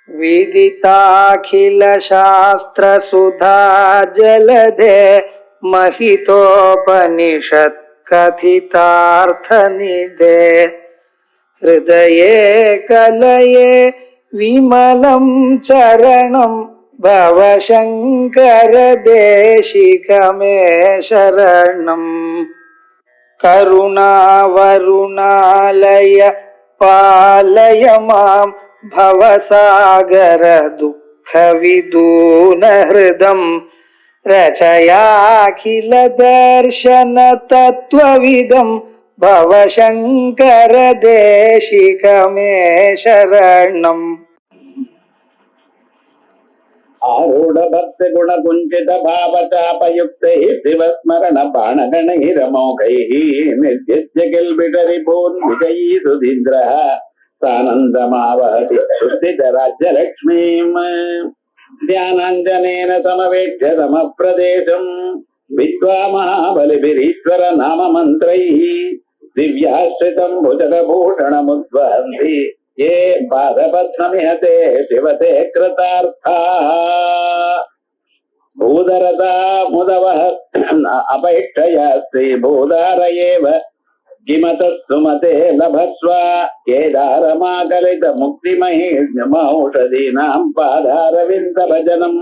विदिताखिल शास्त्र सुधा जलधे महितोपनिषत् कथितार्थ निधे हृदये कलये विमलं चरणं भवशंकर देशिकमे शरणम् करुणावरुणालय पालय मां भवसागर दुःखविदून हृदं रचयाखिल दर्शन तत्त्वविदं भवशंकर देशिकमे शरणम् आरूढ़ भक्ति गुण कुंचित भाव चापयुक्तैः शिवस्मरण बाणगणैरमोघैः निर्जित्य किल्बिषरिपून् विजयी सुधीन्द्रः सानन्दमावहति शुद्धितराज्यलक्ष्मीम् ध्यानाञ्जनेन समवेक्ष्य समप्रदेशम् विद्वा महाबलिभिरीश्वर नाममन्त्रैः दिव्याश्रितम् भुजगभूषणमुद्वहन्ति ये पादपद्ममिहते शिवते कृतार्थाः भूधरता मुदवः अपैक्षया श्रीभूधार एव किमतः सुमते लभस्व केदारमाकलितमुक्तिमहिषदीनां पादारविन्दभजनं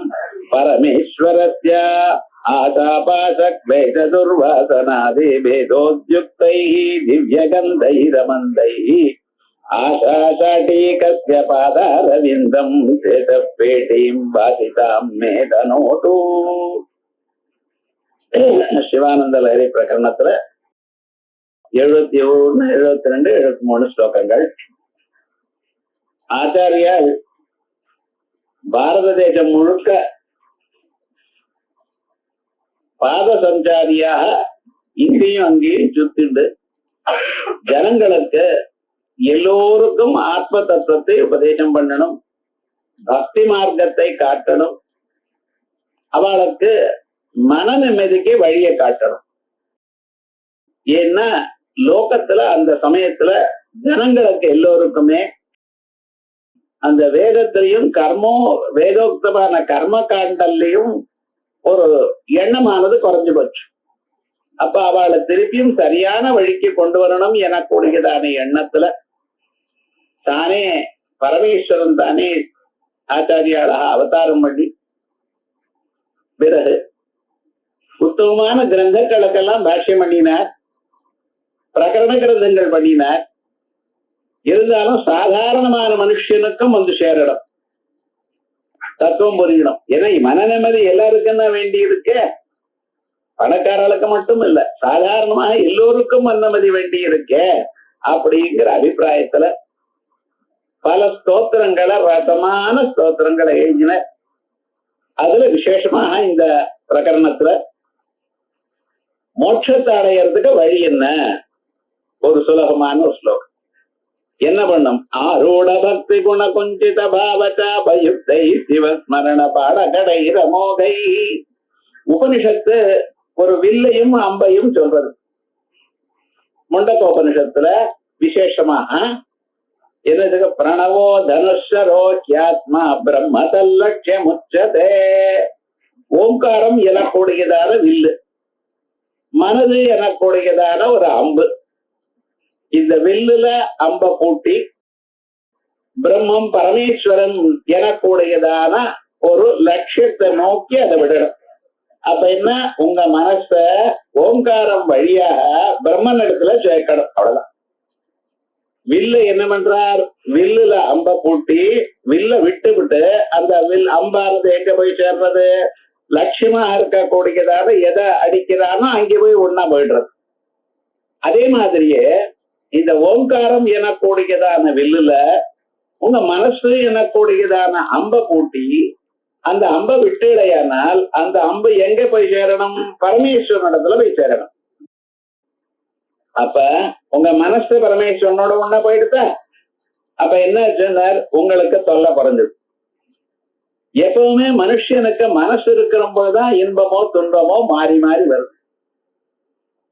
परमेश्वरस्य आशापाशक्लेशदुर्वासनादिभेदोद्युक्तैः दिव्यगन्धैरमन्दैः आशाशाटीकस्य पादारविन्दं शेषपेटीं वासितां मे तनोतु. சிவானந்த லஹரி பிரகரணத்துல 71, 72, 73 ஸ்லோகங்கள். ஆச்சாரியால் பாரத தேசம் முழுக்க பாத சஞ்சாரியாக இங்கேயும் அங்கேயும் சுத்திட்டு ஜனங்களுக்கு எல்லோருக்கும் ஆத்ம தத்துவத்தை உபதேசம் பண்ணணும், பக்தி மார்க்கத்தை காட்டணும், அவளுக்கு மன நிம்மதிக்கு வழியை காட்டணும். ஏன்னா லோகத்துல அந்த சமயத்துல ஜனங்களுக்கு எல்லோருக்குமே அந்த வேதத்திலையும் வேதோக்தமான கர்ம காண்டல்லையும் ஒரு எண்ணமானது குறைஞ்சு போச்சு. அப்ப அவளை திருப்பியும் சரியான வழிக்கு கொண்டு வரணும் எனக்கூடியதான எண்ணத்துல தானே பரமேஸ்வரன் தானே ஆச்சாரியாளாக அவதாரம் பண்ணி பிறகு உத்தமமான கிரந்தங்களுக்கெல்லாம் பாஷ்யம் பண்ணினார், பிரகரண கிரந்தங்கள் பண்ணினார். இருந்தாலும் சாதாரணமான மனுஷனுக்கும் வந்து சேரணும், தத்துவம் புரியணும். ஏன்னா மன நிம்மதி எல்லாருக்கும் தான் வேண்டி இருக்கு, பணக்காரர்களுக்கு மட்டும் இல்ல, சாதாரணமாக எல்லோருக்கும் மனநிம்மதி வேண்டி இருக்கு அப்படிங்கிற அபிப்பிராயத்துல பல ஸ்தோத்திரங்களை, ரசமான ஸ்தோத்திரங்களை எழுதின. அதுல விசேஷமாக இந்த பிரகரணத்துல மோட்சத்தை அடையறதுக்கு வழி என்ன, ஒரு சுலபமான ஒரு ஸ்லோகம். என்ன பண்ணும்? ஆரூட பக்தி குண குஞ்சித பாவச்சாபயுக்தை சிவஸ்மரண பாடகடை ரமோகை. உபனிஷத்து ஒரு வில்லையும் அம்பையும் சொல்றது. முண்டகோபனிஷத்துல விசேஷமாக என்னதுக்கு பிரணவோ தனுஷரோ கியாத்மா பிரம்ம தல்லட்சியம் உச்சதே. ஓங்காரம் எனக்கூடியதான வில்லு, மனது எனக்கூடியதான ஒரு அம்பு. இந்த வில்லுல அம்ப பூட்டி பிரம்மம் பரமேஸ்வரன் எனக்கூடியதான ஒரு லட்சியத்தை நோக்கி அதை விடணும். அப்ப என்ன, உங்க மனச ஓங்காரம் வழியாக பிரம்மன் இடத்துல சேர்க்கணும். அவ்வளவுதான். வில்லு என்ன பண்றார்? வில்லுல அம்ப பூட்டி வில்ல விட்டு விட்டு அந்த அம்பானது எங்க போய் சேர்றது? லட்சியமா இருக்கக்கூடியதான எதை அடிக்கிறானோ அங்கே போய் ஒன்னா போயிடுறது. அதே மாதிரியே இந்த ஓங்காரம் எனக்கூடியதான வில்லுல உங்க மனசு எனக்கூடியதான அம்ப பூட்டி அந்த அம்ப விட்டுடையானால் அந்த அம்பு எங்க போய் சேரணும்? பரமேஸ்வரனிடத்துல போய் சேரணும். அப்ப உங்க மனசு பரமேஸ்வரனோட ஒன்னா போயிடுதா? அப்ப என்ன சொன்னார்? உங்களுக்கு தொல்லை குறைஞ்சது. எப்பவுமே மனுஷனுக்கு மனசு இருக்கிற போதுதான் இன்பமோ துன்பமோ மாறி மாறி வருது.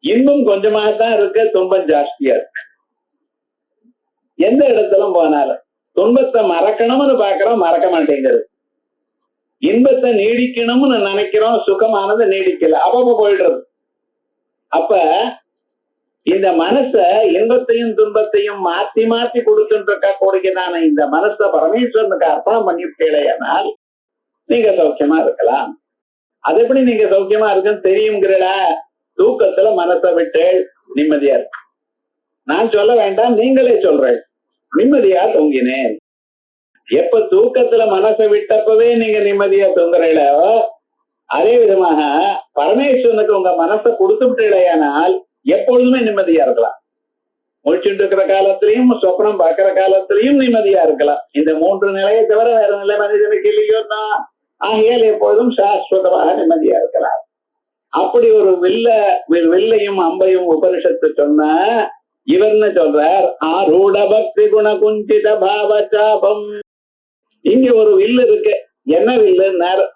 இன்பம் கொஞ்சமாக தான் இருக்கு, துன்பம் ஜாஸ்தியா இருக்கு. எந்த இடத்துல போனாலும் துன்பத்தை மறக்கணும்னு பாக்குறோம், மறக்க மாட்டேங்கிறது. இன்பத்தை நீடிக்கணும்னு நினைக்கிறோம், சுகமானது நீடிக்கல, அப்பப்ப போயிடுறது. அப்ப இந்த மனச இன்பத்தையும் துன்பத்தையும் மாத்தி மாத்தி கொடுத்துட்டு இருக்க கூடியதான இந்த மனச பரமேஸ்வரனுக்கு அர்ப்பணம் பண்ணிவிட்டேனால் நீங்க சௌக்கியமா இருக்கலாம். அது எப்படி நீங்க சௌக்கியமா இருக்குன்னு தெரியுங்கிறல, தூக்கத்துல மனசை விட்டு நிம்மதியா இருக்கு. நான் சொல்ல வேண்டாம், நீங்களே சொல்றேன், நிம்மதியா தூங்கினேன். எப்ப தூக்கத்துல மனசை விட்டப்பவே நீங்க நிம்மதியா தூங்குறீங்களோ, அதே விதமாக பரமேஸ்வரனுக்கு உங்க மனசை கொடுத்து விட்டீங்களேயானால் எப்பொழுதுமே நிம்மதியா இருக்கலாம். முடிச்சுட்டு இருக்கிற காலத்திலையும் சொப்னம் பார்க்கிற காலத்திலையும் நிம்மதியா இருக்கலாம். இந்த 3 நிலையை தவிர வேற நிலை மனிதனுக்கு இல்லையோ தான். ஆகையால் எப்பொழுதும் சாஸ்வதமாக நிம்மதியா இருக்கலாம். அப்படி ஒரு வில்லையும் அம்பையும் உபனிஷத்து சொன்ன இவர்னு சொல்றார், ஆரூட பக்தி குண குஞ்சித பாவச்சாபம். இங்க ஒரு வில்லு இருக்கு. என்ன வில்லு?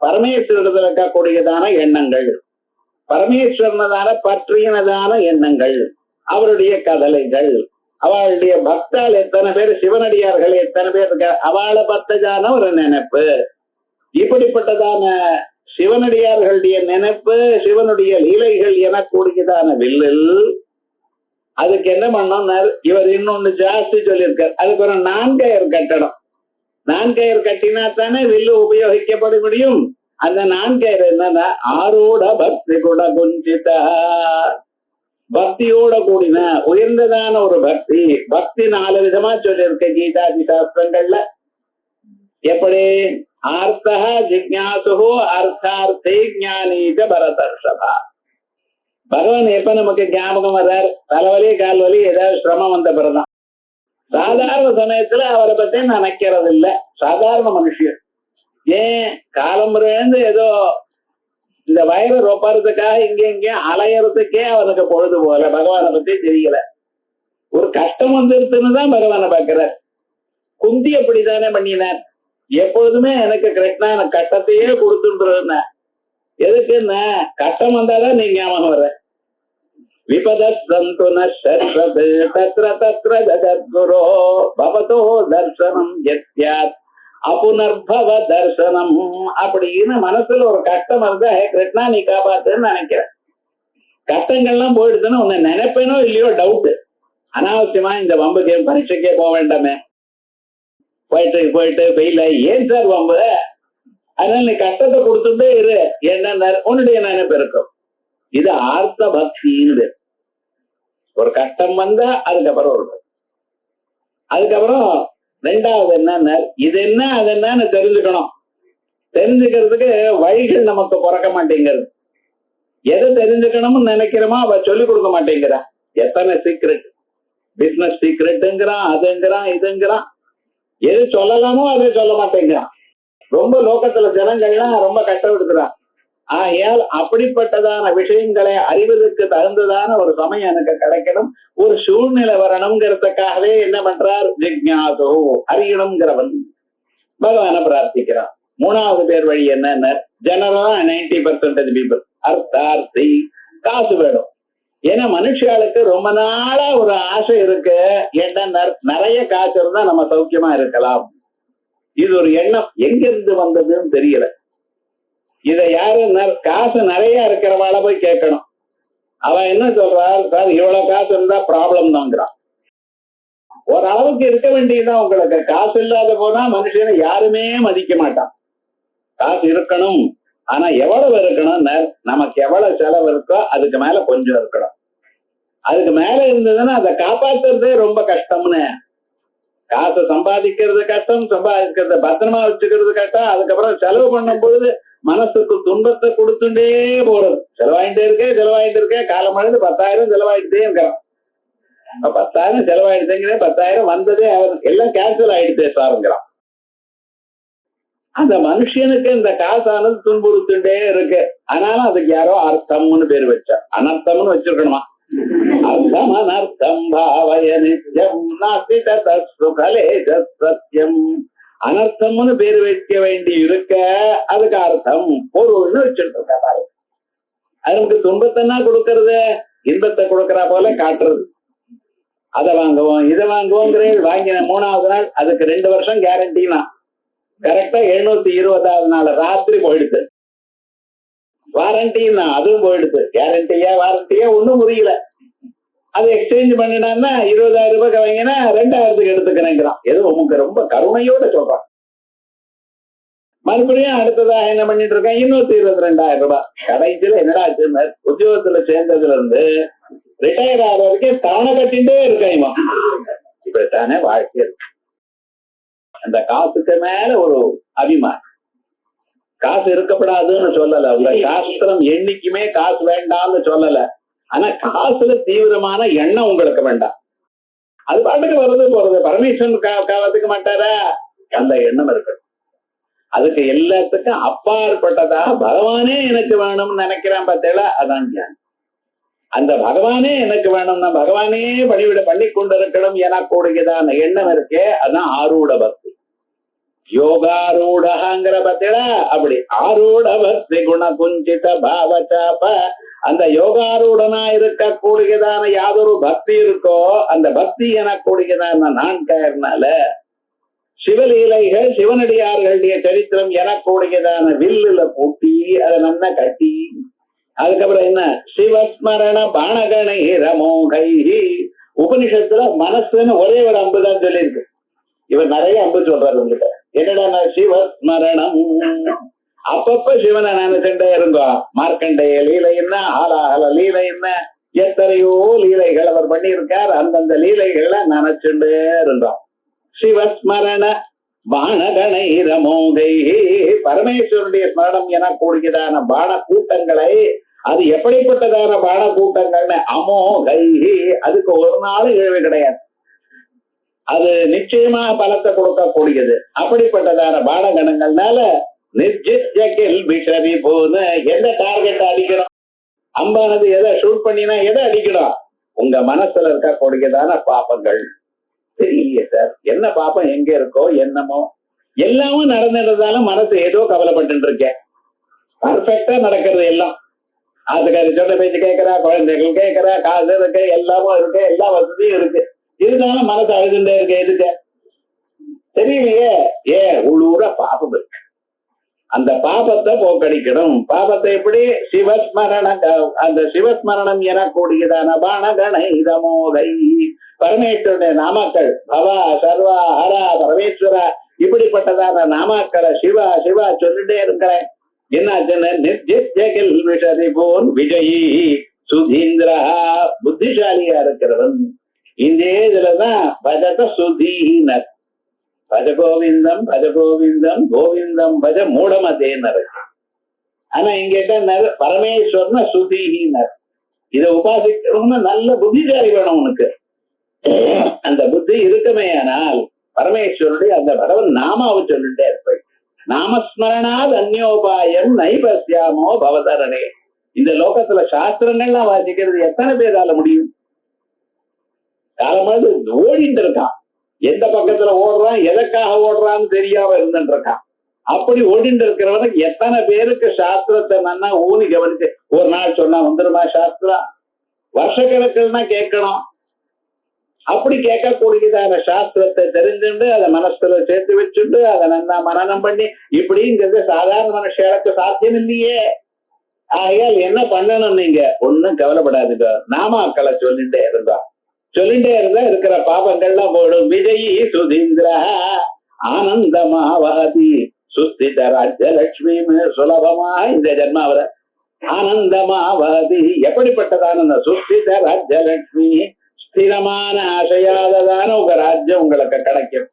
பரமேஸ்வரத்தில் இருக்கக்கூடியதான எண்ணங்கள், பரமேஸ்வரனதான பற்றியனதான எண்ணங்கள், அவருடைய கதலைகள், அவளுடைய பக்தால் எத்தனை பேர், சிவனடியார்கள் எத்தனை பேர் இருக்க, அவளை பத்ததான ஒரு நினைப்பு. இப்படிப்பட்டதான சிவனடியார்களுடைய நினைப்பு, சிவனுடைய லீலைகள் எனக்கூடியதான வில்லில் அதுக்கு என்ன பண்ணோம், இவர் இன்னொன்னு ஜாஸ்தி சொல்லியிருக்கார். அதுக்கு ஒரு 4 கயிறு கட்டணும். 4 கயிறு கட்டினா தானே வில்லு உபயோகிக்கப்பட முடியும். அந்த 4 கயிறு என்னன்னா, ஆரோட பக்தி கூட குஞ்சித, பக்தியோட கூடின உயர்ந்ததான ஒரு பக்தி. பக்தி 4 விதமா சொல்லியிருக்க கீதாதி சாஸ்திரங்கள்ல. எப்படி? ஆர்த்தா ஜிக்ஞாசு அர்த்தார்த்தே ஞானீக பரதர்ஷபா. பகவான் எப்ப நமக்கு ஞாபகம் வர்றார்? தலைவலி கால்வலி ஏதாவது சிரமம் வந்த பிறதான். சாதாரண சமயத்துல அவரை பத்தி நினைக்கிறது இல்ல சாதாரண மனுஷன். ஏன்? காலம்புறேந்து ஏதோ இந்த வயரை ரொப்பறதுக்காக இங்க இங்க அலையறதுக்கே அவனுக்கு பொழுது போல, பகவானை பத்தி தெரியல. ஒரு கஷ்டம் வந்துருச்சுன்னு தான் பகவானை பார்க்கிறார். குந்தி அப்படித்தானே பண்ணினார். எப்பொழுதுமே எனக்கு கிருஷ்ணா எனக்கு கஷ்டத்தையே கொடுத்துன்றதுன்னா எதுக்குன்னா, கஷ்டம் வந்தாதான் நீங்க ஞாபகம் வர. விபதஸ்தந்து நஷ்ரத் தத்ர தத்ர ஜகத்குரோ பவதோ தர்சனம் யத்யாத் அபுனர்பவ தர்சனம். அப்படின்னு மனசுல ஒரு கஷ்டம் இருந்தா, கிருஷ்ணா நீ காப்பாத்துன்னு நினைக்கிறேன். கஷ்டங்கள்லாம் போயிடுதுன்னு உன்னை நினைப்பேனோ இல்லையோ டவுட். அனாவசியமா இந்த வம்புக்கு பரீட்சைக்கே போக வேண்டாமே, போயிட்டு வெயில ஏன் சார் வம்பு? அதனால நீ கஷ்டத்தை கொடுத்துட்டே இரு, என்ன உன்னுடைய நினைப்பு இருக்கும். இது ஆர்த்த பக்தின்னு. ஒரு கஷ்டம் வந்தா அதுக்கப்புறம் ஒரு, அதுக்கப்புறம் 2வது என்னன்னா, இது என்ன அது என்னன்னு தெரிஞ்சுக்கணும். தெரிஞ்சுக்கிறதுக்கு வழிகள் நமக்கு பிறக்க மாட்டேங்கிறது. எதை தெரிஞ்சுக்கணும்னு நினைக்கிறோமோ அவ சொல்லிக் கொடுக்க மாட்டேங்கிறா. எத்தனை சீக்ரெட், பிசினஸ் சீக்ரெட்டுங்கிறான், அதுங்கிறான், இதுங்கிறான். எது சொல்லலாமோ அதை சொல்ல மாட்டேங்கிறான். ரொம்ப லோகத்துல ஜனங்கள்லாம் ரொம்ப கஷ்டப்படுத்துறான். ஆகையால் அப்படிப்பட்டதான விஷயங்களை அறிவதற்கு தகுந்ததான ஒரு சமயம் எனக்கு கிடைக்கணும், ஒரு சூழ்நிலை வரணுங்கிறதுக்காகவே என்ன பண்றார்? ஜிக்ஞாசோ, அறியணுங்கிறவன் பகவான பிரார்த்திக்கிறான். 3வது பேர் வழி என்ன? ஜெனரலா 90% பீப்புள் அர்த்தார்த்தி, காசு வேணும். ஏன்னா மனுஷாளுக்கு ரொம்ப நாளா ஒரு ஆசை இருக்கு, என்ன நிறைய காசு இருந்தா நம்ம சௌக்கியமா இருக்கலாம். இது ஒரு எண்ணம் எங்கிருந்து வந்ததுன்னு தெரியல. இதை யாரு காசு நிறைய இருக்கிறவாள போய் கேட்கணும். அவன் என்ன சொல்றாள்? சார் இவ்வளவு காசு இருந்தா ப்ராப்ளம் தாங்கிறான். ஒரு அளவுக்கு இருக்க வேண்டியதுதான். உங்களுக்கு காசு இல்லாத போனா மனுஷனை யாருமே மதிக்க மாட்டான். காசு இருக்கணும், ஆனா எவ்வளவு இருக்கணும்? நமக்கு எவ்வளவு செலவு இருக்கோ அதுக்கு மேல கொஞ்சம் இருக்கணும். அதுக்கு மேல இருந்ததுன்னா அதை காப்பாத்துறதே ரொம்ப கஷ்டம்னு. காசை சம்பாதிக்கிறது கஷ்டம், சம்பாதிக்கிறத பத்திரமா வச்சுக்கிறது கஷ்டம். அதுக்கப்புறம் செலவு பண்ணும் பொழுது மனசுக்கு துன்பத்தை கொடுத்துட்டே போறது. செலவாயிட்டே இருக்கே காலம் அழுது 10,000 செலவாயிட்டே இருக்கிறான். 10,000 செலவாயிடுச்சுங்கிறேன், 10,000 வந்ததே எல்லாம் கேன்சல் ஆயிடுச்சே சாருங்கிறான். அந்த மனுஷனுக்கு இந்த காசானது துன்புறுத்துட்டே இருக்கு. ஆனாலும் அதுக்கு யாரோ அர்த்தம்னு பேர் வச்சா. அனர்த்தம்னு வச்சிருக்கணுமா? அர்த்தம் அனர்த்தம் பாவய நித்யம் நாஸ்தி தத்சுகலே சத்யம். அனர்த்தம்னு பேர் வைக்க வேண்டி இருக்க, அதுக்கு அர்த்தம் பொருள்னு வச்சுட்டு இருக்க பாருங்க. அது நமக்கு துன்பத்தைன்னா கொடுக்கறது, இன்பத்தை கொடுக்கறா போல காட்டுறது. அதை வாங்குவோம் இதை வாங்குவோங்கிற வாங்கின 3வது நாள் அதுக்கு 2 வருஷம் கேரண்டினா கரெக்டா 720வது நாள் ராத்திரி போயிடுது. வாரண்டின்னா அதுவும் போயிடுது. கேரண்டியா வாரண்டியா ஒண்ணும் புரியல. அதை எக்ஸ்சேஞ்ச் பண்ணினான்னா 20,000 ரூபாய்க்கு வாங்கினா 2,000க்கு எடுத்துக்கிறேங்கிறான். ஏதோ உமக்கு ரொம்ப கருணையோட சொல்றான். மறுபடியும் அடுத்ததாக என்ன பண்ணிட்டு இருக்கேன், 222,000 ரூபாய். கடைசியில என்னடா ஆச்சுன்னு உத்தியோகத்துல சேர்ந்ததுல இருந்து ரிட்டையர் ஆகிற வரைக்கும் தவணை கட்டிட்டே இருக்கேன். இப்படித்தானே வாழ்க்கை இருக்கு. அந்த காசுக்கு மேல ஒரு அபிமானம். காசு இருக்கப்படாதுன்னு சொல்லல, உங்க சாஸ்திரம் என்னைக்குமே காசு வேண்டாம்னு சொல்லல. ஆனா காசுல தீவிரமான எண்ணம் உங்களுக்கு வேண்டாம். அது பாட்டுக்கு வருது போறது. பரமேஸ்வரன் காலத்துக்கு மாட்டாரா? அந்த எண்ணம் இருக்கு. அதுக்கு எல்லாத்துக்கும் அப்பாற்பட்டதாக பகவானே எனக்கு வேணும்னு நினைக்கிறேன் பார்த்தேளா, அதான் தியானம். அந்த பகவானே எனக்கு வேணும்னா பகவானே பணிவிட பண்ணி கொண்டிருக்கணும் என கூடியதான எண்ணம் இருக்கே, அதான் ஆரூட பக்தி. யோகாரூடங்கிற பார்த்தேளா, அப்படி ஆரூட பக்தி குண குஞ்சித பாவச்சாப்ப. அந்த யோகாரூடனா இருக்கக்கூடியதான யாதொரு பக்தி இருக்கோ, அந்த பக்தி என கூடியதான நான்காயிரனால சிவலீலைகள் சிவனடியார்களுடைய சரித்திரம் எனக்கூடியதான வில்லுல பூட்டி அதை நல்லா கட்டி, அதுக்கப்புறம் என்ன சிவஸ்மரண பாணகணை ரமோகை. உபனிஷத்துல மனசுன்னு ஒரே ஒரு அம்புதான் சொல்லியிருக்கு. இவர் நிறைய அம்பு சொல்றாரு உங்ககிட்ட. என்னடா சிவஸ்மரணம், அப்பப்ப சிவனை நினைச்சுட்டே இருங்கோ. மார்க்கண்டேய லீலை என்ன, ஆலாஹல லீலை என்ன, எத்தனையோ லீலைகள் அவர் பண்ணியிருக்கார். அந்தந்த லீலைகளை நினைச்சுட்டே இருந்தோம். சிவஸ்மரண பாணகணை ரமோகை. பரமேஸ்வருடைய ஸ்மரணம் என கூடியதான பான கூட்டங்களை, அது எப்படிப்பட்டதான பான கூட்டங்கள்னு அமோகை, அதுக்கு ஒரு நாள் இழவு கிடையாது. அது நிச்சயமா பலத்தை கொடுக்கக்கூடியது. அப்படிப்பட்டதான பானகணங்கள்னால நிர்ஜித்யகில் பிஷரி போது எந்த டார்கெட் அடிக்கணும், அம்பானது எதை ஷூட் பண்ணினா எதை அடிக்கணும், உங்க மனசுல இருக்கக்கூடியதான பாப்பங்கள். தெரியலையே சார், என்ன பாப்பம் எங்க இருக்கோ என்னமோ, எல்லாமும் நடந்துட்டதாலும் மனசு ஏதோ கவலைப்பட்டு இருக்கேன். பர்ஃபெக்டா நடக்கிறது எல்லாம். அதுக்காக சொன்ன பேச்சு கேட்கிறா, குழந்தைகள் கேட்கிறா, காசு இருக்கு, எல்லாமும் இருக்கு, எல்லா வசதியும் இருக்கு. இருந்தாலும் மனசு அழுதுண்டே இருக்கு. எதுக்கு தெரியலையே. உள்ளூர பாபம் இருக்கு. அந்த பாபத்தை போக்கடிக்கணும். பாபத்தை எப்படி? சிவஸ்மரண, அந்த சிவஸ்மரணம் என கூடியதான பாணகணை ரமோகை. பரமேஸ்வருடைய நாமாக்கள் பவா சர்வா ஹரா பரமேஸ்வரா, இப்படிப்பட்டதான நாமாக்களை சிவா சிவா சொல்லிட்டே இருக்கிறேன். என்னாச்சுன்னு நிர்ஜித்யகில் விஷதி போன் விஜயி சுதீந்திரா, புத்திசாலியா இருக்கிறவன். இந்த இதுலதான் பஜத சுதீனர். பஜ கோவிந்தம் பஜ கோவிந்தம் கோவிந்தம் பஜ மூடமதேனர். ஆனா இங்க பரமேஸ்வரன சுதீனர். இதை உபாசிக்கணும்னு நல்ல புத்திசாலி வேணும் உனக்கு. அந்த புத்தி இருக்குமே, ஆனால் பரமேஸ்வருடைய அந்த பகவன் நாமாவை சொல்லிட்டே இருப்பேன். நாமஸ்மரணாத் அந்யோபாயம் நைபஸ்யாமோ பவதரணே. இந்த லோகத்துல சாஸ்திரங்கள்லாம் வாசிக்கிறது எத்தனை பேரால முடியும்? காலமாவது ஓடிட்டு இருக்கான். எந்த பக்கத்துல ஓடுறான், எதற்காக ஓடுறான்னு தெரியாம இருந்துட்டு இருக்கான். அப்படி ஓடிட்டு இருக்கிறவனுக்கு எத்தனை பேருக்கு சாஸ்திரத்தை நல்லா ஊனி கவனிச்சு ஒரு நாள் சொன்னா வந்துருமா சாஸ்திரம்? வருஷக்கணக்குன்னா கேட்கணும். அப்படி கேட்கக்கூடியதான சாஸ்திரத்தை தெரிஞ்சுட்டு அதை மனசுல சேர்த்து வச்சுட்டு அதை நல்லா மனனம் பண்ணி இப்படிங்கிறது சாதாரண மனுஷனுக்கு சாத்தியம் இல்லையே. ஆகையால் என்ன பண்ணணும், நீங்க ஒன்னும் கவலைப்படாதுங்க. நாமாக்களை சொல்லிட்டே இருந்தா இருக்கிற பாபங்கள்லாம் போடும். விஜயி சுதீந்திரா ஆனந்தமாவதி சுஸ்தித ராஜ்யலட்சுமி. சுலபமா இந்த ஜென்மாவில ஆனந்தமாவதி. எப்படிப்பட்டதான சுஸ்தித ராஜ்யலட்சுமி, ஸ்திரமான அசையாததான உங்க ராஜ்யம் உங்களுக்கு கிடைக்கும்.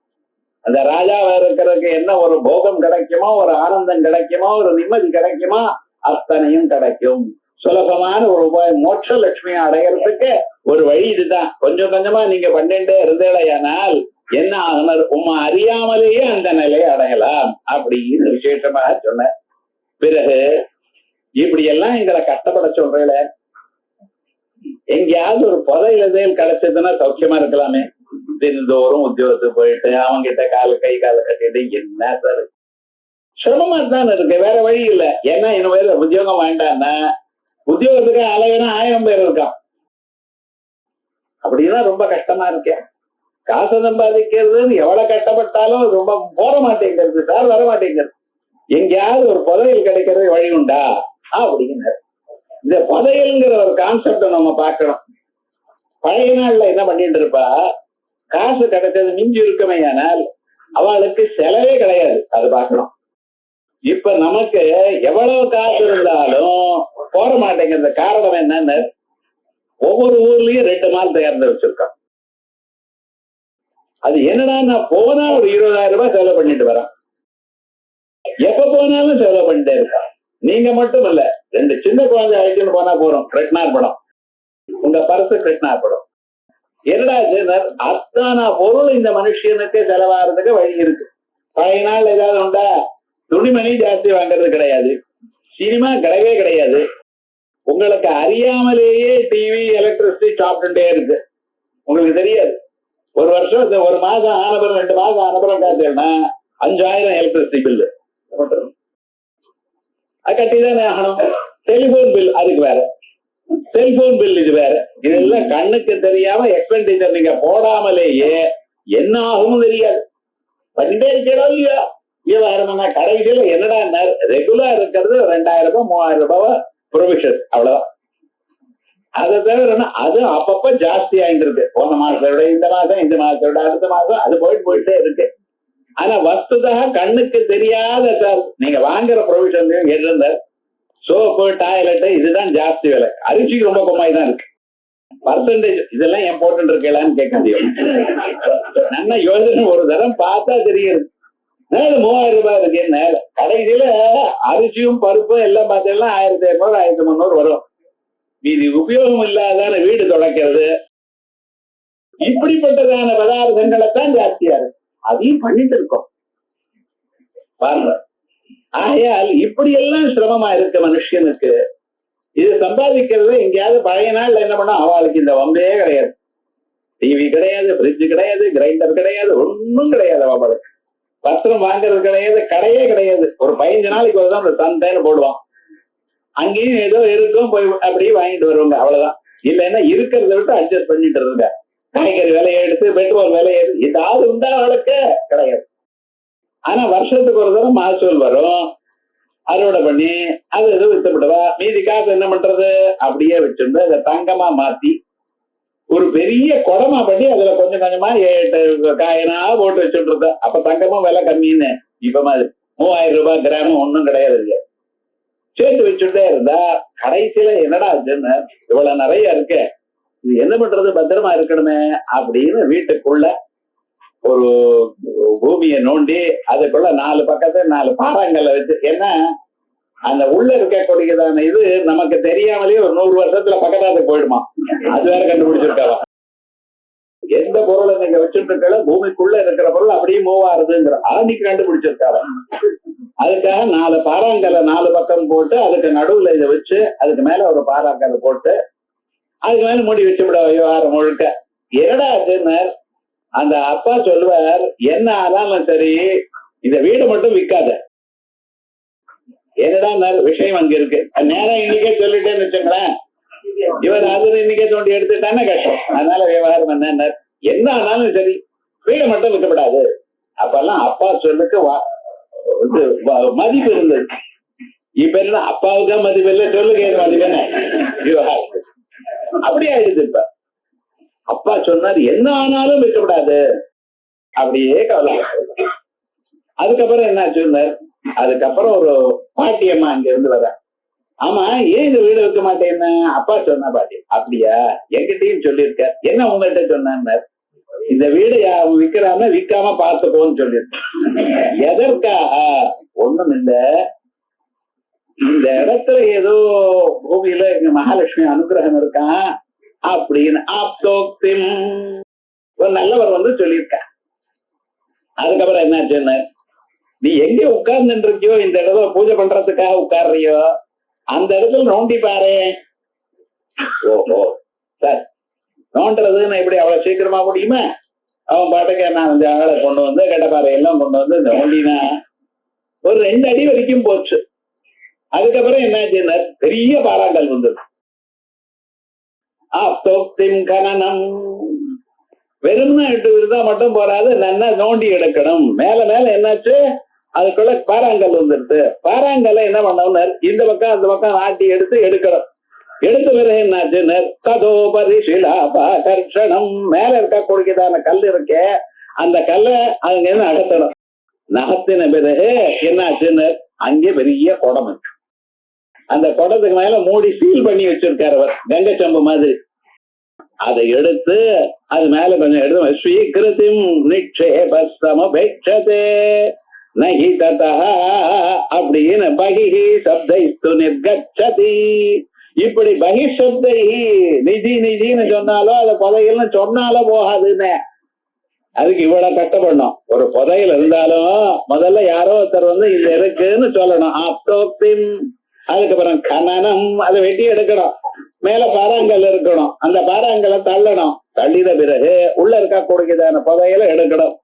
அந்த ராஜாவா இருக்கிறதுக்கு என்ன ஒரு போகம் கிடைக்குமோ, ஒரு ஆனந்தம் கிடைக்குமோ, ஒரு நிம்மதி கிடைக்குமோ, அத்தனையும் கிடைக்கும். சுலபமான ஒரு உபாயம். மோட்ச லட்சுமியை அடையறதுக்கு ஒரு வழி இதுதான். கொஞ்சம் கொஞ்சமா நீங்க பண்ணிட்டே இருந்தேனால் என்ன ஆகுனர், உண்மை அறியாமலேயே அந்த நிலையை அடையலாம் அப்படின்னு விசேஷமாக சொன்ன பிறகு இப்படி எல்லாம் எங்களை கஷ்டப்பட சொல்றேல, எங்கேயாவது ஒரு புதையில தேல் கிடைச்சதுன்னா சௌக்கியமா இருக்கலாமே. தினந்தோறும் உத்தியோகத்துக்கு போயிட்டு அவங்க கிட்ட கை கால கட்டிட்டு என்ன சார் சிரமமா தான் இருக்கு, வேற வழி இல்லை. ஏன்னா இன்னும் வேற உத்தியோகம் வேண்டான்னா உத்தியோகத்துக்கு அலைவனா 1000 பேர் இருக்கான். அப்படின்னா ரொம்ப கஷ்டமா இருக்கேன். காசை சம்பாதிக்கிறதுன்னு எவ்வளவு கஷ்டப்பட்டாலும் ரொம்ப போற மாட்டேங்கிறது சார், வர மாட்டேங்கிறது. எங்கேயாவது ஒரு புதையல் கிடைக்கிறது வழி உண்டா அப்படிங்கிறார். இந்த புதையல்ங்கிற ஒரு கான்செப்ட நம்ம பார்க்கணும். பழைய நாள்ல என்ன பண்ணிட்டு இருப்பா, காசு கிடைச்சது மிஞ்சி இருக்குமே, ஆனால் அவளுக்கு செலவே கிடையாது. அது பார்க்கணும். இப்ப நமக்கு எவ்வளவு காசு இருந்தாலும் போற மாட்டேங்கிறது. காரணம் என்னன்னு, ஒவ்வொரு ஊர்லயும் 2 மால் தயார்ந்து வச்சிருக்கோம். அது என்னடா, நான் போனா ஒரு 20,000 ரூபாய் செலவு பண்ணிட்டு வரேன், எப்ப போனாலும் செலவு பண்ணிட்டே இருக்கா. நீங்க மட்டும் இல்ல, 2 சின்ன குழந்தை அழைச்சுன்னு போனா போறோம், கிருஷ்ணார் படம், உங்க பரிசு கிருஷ்ணார் படம். என்னடா ஜெனர், அத்தான பொருள் இந்த மனுஷனுக்கு செலவாகிறதுக்கு வழி இருக்கு. பழைய நாள் ஏதாவது உண்டா? துணிமணி ஜாஸ்தி வாங்குறது கிடையாது, சினிமா கிடையவே கிடையாது. உங்களுக்கு அறியாமலேயே டிவி, எலக்ட்ரிசிட்டி சாப்பிட்டுட்டே இருக்கு, உங்களுக்கு தெரியாது. ஒரு வருஷம், ஒரு மாசம் ஆனபுரம் 2 மாசம் ஆனபுரம் காத்தேன்னா 5,000 எலக்ட்ரிசிட்டி பில்லு அது கட்டிதானே ஆகணும். டெலிபோன் பில் அதுக்கு வேற, செல்போன் பில் இது வேற. இதெல்லாம் கண்ணுக்கு தெரியாம எக்ஸ்பெண்டிச்சர் நீங்க போடாமலேயே என்ன ஆகும் தெரியாது, பண்ணிட்டே இருக்கா இல்லையா. வியாபாரம்னா கடைசியில என்னடா, ரெகுலர் இருக்கிறது 2,000 ரூபாய் 3,000 ரூபாய் ப்ரொவிஷன், அவ்வளவுதான். அதை தவிர அது அப்பப்ப ஜாஸ்தி ஆயிட்டு இருக்கு. போன மாசத்தோட இந்த மாசம், இந்த மாசத்தோட அடுத்த மாசம், அது போயிட்டே இருக்கு. ஆனா வஸ்துதாக கண்ணுக்கு தெரியாத சார், நீங்க வாங்குற ப்ரொவிஷன் இருந்த சோப்பு, டாய்லெட் இதுதான் ஜாஸ்தி விலை. அரிசிக்கு ரொம்ப கம்மாய் தான் இருக்கு. பர்சன்டேஜ் இதெல்லாம் ஏன் போட்டு இருக்கலான்னு கேட்க முடியும். நல்ல யோசனை ஒரு தரம் பார்த்தா தெரியுது. 3,000 ரூபாய் இருக்கு. என்ன கடைசியில அரிசியும் பருப்பும் எல்லாம் பார்த்தீங்கன்னா 1,200 1,300 வரும். மீதி உபயோகம் இல்லாதான வீடு தொடக்கிறது, இப்படிப்பட்டதான பதார்த்தங்களைத்தான் ஜாஸ்தியா இருக்கு. அதையும் பண்ணிட்டு இருக்கோம் பாருங்க. ஆகையால் இப்படி எல்லாம் சிரமமா இருக்க மனுஷனுக்கு இது சம்பாதிக்கிறது. எங்கேயாவது பழைய நாள் என்ன பண்ணா, அவளுக்கு இந்த வம்பே கிடையாது. டிவி கிடையாது, பிரிட்ஜ் கிடையாது, கிரைண்டர் கிடையாது, ஒன்னும் கிடையாது. அவளுக்கு வஸ்திரம் வாங்குறது கிடையாது, கடையே கிடையாது. ஒரு 15 நாளைக்கு ஒரு தான் அந்த சந்தைன்னு போடுவான், அங்கேயும் ஏதோ இருக்கும், போய் அப்படியே வாங்கிட்டு வருவாங்க, அவ்வளவுதான். இல்லைன்னா இருக்கிறத விட்டு அட்ஜஸ்ட் பண்ணிட்டு இருங்க. காய்கறி விலையை எடுத்து, பெட்ரோல் விலையை எடுத்து, ஏதாவது உண்டா அவளுக்கு கிடையாது. ஆனா வருஷத்துக்கு ஒரு தடவை மகசூல் வரும், அறுவடை பண்ணி அது எதுவும் வித்துப்படுவா. மீதி காசு என்ன பண்றது, அப்படியே வச்சிருந்து அதை தங்கமா மாத்தி ஒரு பெரிய குடமா பண்ணி அதுல கொஞ்சம் கொஞ்சமா காயினா போட்டு வச்சுட்டு இருந்த. அப்ப தங்கமும் விலை கம்மின்னு. இப்ப மாதிரி 3,000 ரூபாய் கிராமம் ஒன்னும் கிடையாது இல்லையா. சேர்த்து வச்சுட்டே இருந்தா கடைசியில என்னடா ஆச்சுன்னு, இவ்வளவு நிறைய இருக்கு, இது என்ன பண்றது, பத்திரமா இருக்கணுமே அப்படின்னு வீட்டுக்குள்ள ஒரு பூமியை நோண்டி அதுக்குள்ள 4 பக்கத்துல 4 பாறாங்கல்ல வச்சு, ஏன்னா அந்த உள்ள இருக்கக்கூடியதான இது நமக்கு தெரியாமலேயே ஒரு 100 வருஷத்துல பக்கத்தாத்துக்கு போயிடுமா. அது வேற கண்டுபிடிச்சிருக்காவா. எந்த பொருளை நீங்க வச்சுட்டு இருக்கல, பூமிக்குள்ள இருக்கிற பொருள் அப்படியே மூவ் ஆகுதுங்கிற ஆதிக்கு கண்டுபிடிச்சிருக்காவா. அதுக்காக 4 பாறாங்கல்ல 4 பக்கம் போட்டு அதுக்கு நடுவுல இதை வச்சு அதுக்கு மேல ஒரு பாறாங்கல்ல போட்டு அதுக்கு மேல மூடி வச்சு விட விவகாரம் முழுக்க. என்னடா ஆச்சுன்னு அந்த அப்பா சொல்லுவார், என்ன ஆனாலும் சரி இந்த வீடு மட்டும் விற்காத. என்னடா விஷயம் அங்க இருக்கு, நேரம் இன்னைக்கே சொல்லிட்டேன்னு வச்சுங்களேன், இவர் அது இன்னைக்கே தோண்டி எடுத்துட்டானே கஷ்டம். அதனால விவகாரம் என்ன ஆனாலும் சரி வீடை மட்டும் விற்கப்படாது. அப்பெல்லாம் அப்பா சொல்லுக்கு மதிப்பு இருந்தது. இப்ப என்ன அப்பாவுக்கா மதிப்பு இல்லை, சொல்லுங்க மதிப்பு விவகாரம் அப்படி ஆயிடுது. இப்ப அப்பா சொன்னார் என்ன ஆனாலும் விற்கப்படாது, அப்படியே கவலை. அதுக்கப்புறம் என்ன சொன்னார், அதுக்கப்புறம் ஒரு பாட்டியம்மா அங்க இருந்து வர, ஆமா ஏன் இந்த வீடு விற்க மாட்டேன்னு அப்பா சொன்னா. பாட்டி அப்படியா, என்கிட்டயும் சொல்லியிருக்க, என்ன உங்கள்கிட்ட சொன்னார், இந்த வீடு விற்கிறாம விற்காம பார்த்துக்கோன்னு சொல்லியிருக்கேன். எதற்காக, ஒண்ணும் இல்ல, இந்த இடத்துல ஏதோ பூமியில எங்க மகாலட்சுமி அனுகிரகம் இருக்கான் அப்படின்னு ஆப்தோக்திம் ஒரு நல்லவர் வந்து சொல்லியிருக்க. அதுக்கப்புறம் என்னாச்சுன்னு, நீ எங்க உட்கார்ந்துட்டு இருக்கியோ, இந்த இடத்துல பூஜை பண்றதுக்காக உட்கார்றியோ, அந்த இடத்துல நோண்டி பாரு. ஓஹோ சார், நோண்டுறதுன்னு எப்படி அவ்வளவு சீக்கிரமா முடியுமா? அவன் பாட்டுக்கு நான் இந்த ஆளை கொண்டு வந்து கடப்பாறை எல்லாம் கொண்டு வந்து இந்த நோண்டினா ஒரு 2 அடி வரைக்கும் போச்சு. அதுக்கப்புறம் என்னாச்சுன்னா பெரிய பாறாங்கல் வந்தது. ஆப்தோக்திம் கனனம். வெறும்னா 8 விருதா மட்டும் போறாது, நல்லா நோண்டி எடுக்கணும். மேல மேல என்னாச்சு, அதுக்குள்ள பாறாங்கல் வந்துருது. பாறாங்கல்ல என்ன பண்ணணும், இந்த பக்கம் அந்த பக்கம் ஆட்டி எடுத்து எடுக்கணும். எடுத்த பிறகு என்னாச்சு, ததோபரி சிலாபாகர்ஷணம். மேல இருக்க கொடுக்கதான கல் இருக்க, அந்த கல்லை அங்க இருந்து அகத்தணும். நகத்தின பிறகு என்னாச்சுன்னு, அங்கே பெரிய குடம் இருக்கு. அந்த குடத்துக்கு மேல மூடி சீல் பண்ணி வச்சிருக்காரு அவர், கங்கை சம்பு மாதிரி. அதை எடுத்து அது மேல கொஞ்சம் எடுத்து ஸ்வீகிருதிம் நிக்ஷேபஸ்தமபேட்சதே நஹி ததஹ அப்படின்னு பகிஹி சப்தைஸ்து நிர்கச்சதி. இப்படி பகி சப்தை நிதி நிதின்னு சொன்னாலோ அது புதையல்னு சொன்னாலும் போகாதுன்னு. அதுக்கு இவ்வளவு கஷ்டப்படணும். ஒரு புதையல் இருந்தாலும் முதல்ல யாரோ ஒருத்தர் வந்து இது இருக்குன்னு சொல்லணும். ஆப்தோக்திம், அதுக்கப்புறம் கனனம், அதை வெட்டி எடுக்கணும். மேல பாறாங்கல் இருக்கணும், அந்த பாறாங்கலை தள்ளணும். தள்ளித பிறகு உள்ள இருக்க கூடியதான புதையலை எடுக்கணும்.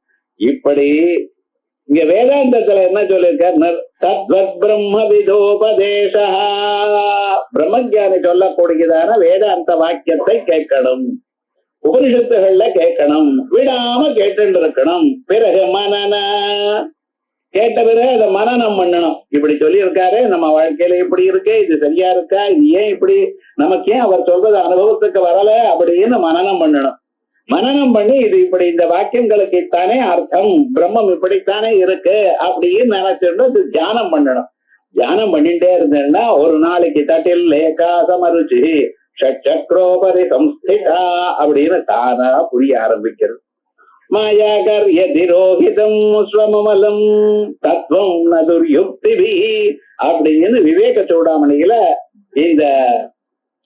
இப்படி இங்க வேதாந்தத்துல என்ன சொல்லியிருக்காரு, தத்வத் பிரம்ம விதோபதேச. பிரம்மஜானி சொல்லக்கூடியதான வேதாந்த வாக்கியத்தை கேட்கணும், உபனிஷத்துகள்ல கேட்கணும், விடாம கேட்டு இருக்கணும். பிறகு மனன, கேட்ட பிறகு அதை மனனம் பண்ணணும். இப்படி சொல்லி இருக்காரு, நம்ம வாழ்க்கையில இப்படி இருக்கு, இது சரியா இருக்கா, இது ஏன் இப்படி, நமக்கு ஏன் அவர் சொல்றது அனுபவத்துக்கு வரல அப்படின்னு மனனம் பண்ணணும். மனனம் பண்ணி இது இப்படி இந்த வாக்கியங்களுக்கு இத்தானே அர்த்தம், பிரம்மம் இப்படித்தானே இருக்கு அப்படின்னு நினைச்சிருந்து தியானம் பண்ணணும். தியானம் பண்ணிட்டே இருந்தேன்னா ஒரு நாளைக்கு தட்டில் லேகா சமருச்சி சக்கரோபரி சம்ஸ்திதா அப்படின்னு தானா புரிய ஆரம்பிக்கிறது. மாயாகர்ய திரோகிதம் ஸ்வமமலம் தத்துவம் நதுர்யுக்திபி அப்படின்னு விவேக சூடாமணியில இந்த